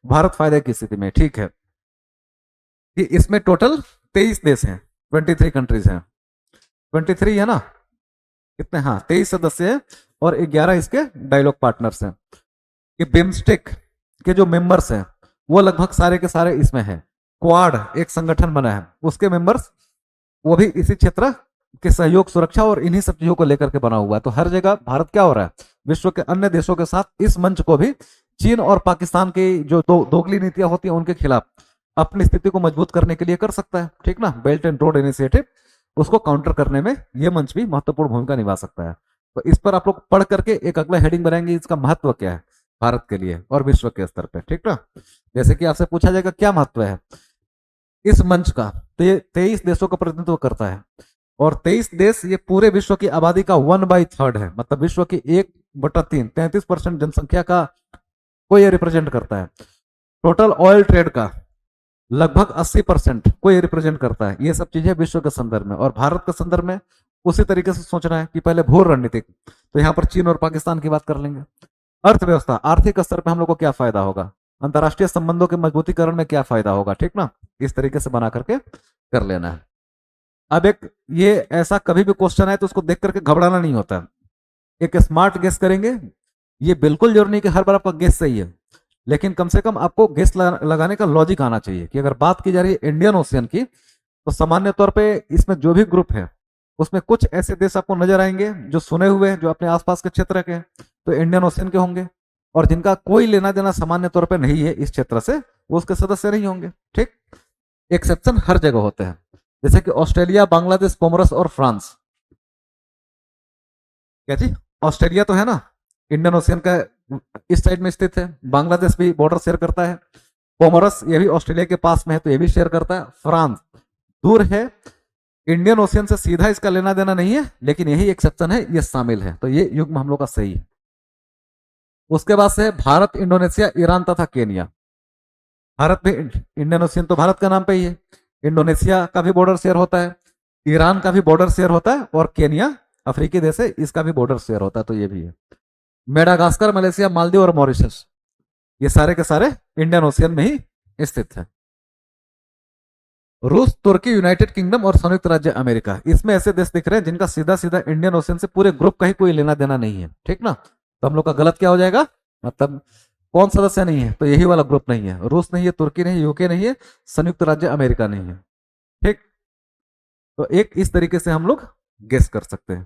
भारत फायदे की स्थिति में, ठीक है। कि इसमें टोटल 23 देश हैं, 23 कंट्रीज हैं, 23 है ना, कितने, हाँ 23 सदस्य हैं, और 11 इसके डायलॉग पार्टनर्स हैं। कि बिम्स्टेक के जो मेंबर्स हैं वो लगभग सारे के सारे इसमें हैं। क्वाड एक संगठन बना है, उसके मेंबर्स वो भी इसी क्षेत्र के सहयोग, सुरक्षा और इन्हीं सब चीजों को लेकर के बना हुआ है। तो हर जगह भारत क्या हो रहा है, विश्व के अन्य देशों के साथ इस मंच को भी चीन और पाकिस्तान की जो दोगली नीतियां होती हैं उनके खिलाफ अपनी स्थिति को मजबूत करने के लिए कर सकता है, ठीक ना। बेल्ट एंड रोड इनिशिएटिव उसको काउंटर करने में ये मंच भी महत्वपूर्ण भूमिका निभा सकता है। तो इस पर आप लोग पढ़ करके एक अगला हेडिंग बनाएंगे, इसका महत्व क्या है भारत के लिए और विश्व के स्तर पे, ठीक ना। जैसे कि आपसे पूछा जाएगा क्या महत्व है इस मंच का, तो ये 23 देशों का प्रतिनिधित्व करता है, और 23 देश ये पूरे विश्व की आबादी का 1/3 है, मतलब विश्व की 1/3 33% जनसंख्या का को ये रिप्रेजेंट करता है। टोटल ऑयल ट्रेड का लगभग 80% को ये रिप्रेजेंट करता है। ये सब चीजें विश्व के संदर्भ में, और भारत के संदर्भ में उसी तरीके से सोचना है कि पहले भू रणनीतिक, तो यहाँ पर चीन और पाकिस्तान की बात कर लेंगे। अर्थव्यवस्था, आर्थिक स्तर पर हम लोग को क्या फायदा होगा, अंतर्राष्ट्रीय संबंधों के मजबूतीकरण में क्या फायदा होगा, ठीक ना। इस तरीके से बना करके कर लेना है। अब एक ये ऐसा कभी भी क्वेश्चन है तो उसको देख करके घबराना नहीं होता, एक स्मार्ट गेस करेंगे। ये बिल्कुल जरूरी नहीं कि हर बार आपका गेस सही है, लेकिन कम से कम आपको गेस लगाने का लॉजिक आना चाहिए। कि अगर बात की जा रही है इंडियन ओशियन की, तो सामान्य तौर पे इसमें जो भी ग्रुप है उसमें कुछ ऐसे देश आपको नजर आएंगे जो सुने हुए हैं, जो अपने आसपास के क्षेत्र के हैं, तो इंडियन ओशियन के होंगे, और जिनका कोई लेना देना सामान्य तौर पर नहीं है इस क्षेत्र से, वो उसके सदस्य नहीं होंगे, ठीक। एक्सेप्शन हर जगह होते हैं, जैसे कि ऑस्ट्रेलिया, बांग्लादेश, कोमोरस और फ्रांस। क्या जी, ऑस्ट्रेलिया तो है ना इंडियन ओशियन का इस साइड में स्थित है, बांग्लादेश भी बॉर्डर शेयर करता है, कोमोरस ये भी ऑस्ट्रेलिया के पास में है तो ये भी शेयर करता है, फ्रांस दूर है, इंडियन ओशियन से सीधा इसका लेना देना नहीं है, लेकिन यही एक्सेप्शन है, ये शामिल है, तो ये युग्म हम लोग का सही है। उसके बाद से भारत, इंडोनेशिया, ईरान तथा केनिया। भारत भी, इंडियन ओशियन तो भारत का नाम पे ही है, इंडोनेशिया का भी बॉर्डर शेयर होता है, ईरान का भी बॉर्डर शेयर होता है, और केनिया अफ्रीकी देश है इसका भी बॉर्डर शेयर होता है, तो ये भी है। मेडागास्कर, मलेशिया, मालदीव और मॉरिशस ये सारे के सारे इंडियन ओशियन में ही स्थित है। रूस, तुर्की, यूनाइटेड किंगडम और संयुक्त राज्य अमेरिका, इसमें ऐसे देश दिख रहे हैं जिनका सीधा सीधा इंडियन ओशियन से पूरे ग्रुप का ही कोई लेना देना नहीं है, ठीक ना। तो हम लोग का गलत क्या हो जाएगा, मतलब कौन सदस्य नहीं है, तो यही वाला ग्रुप नहीं है, रूस नहीं है, तुर्की नहीं है, यूके नहीं है, संयुक्त राज्य अमेरिका नहीं है, ठीक। तो एक इस तरीके से हम लोग गेस कर सकते हैं।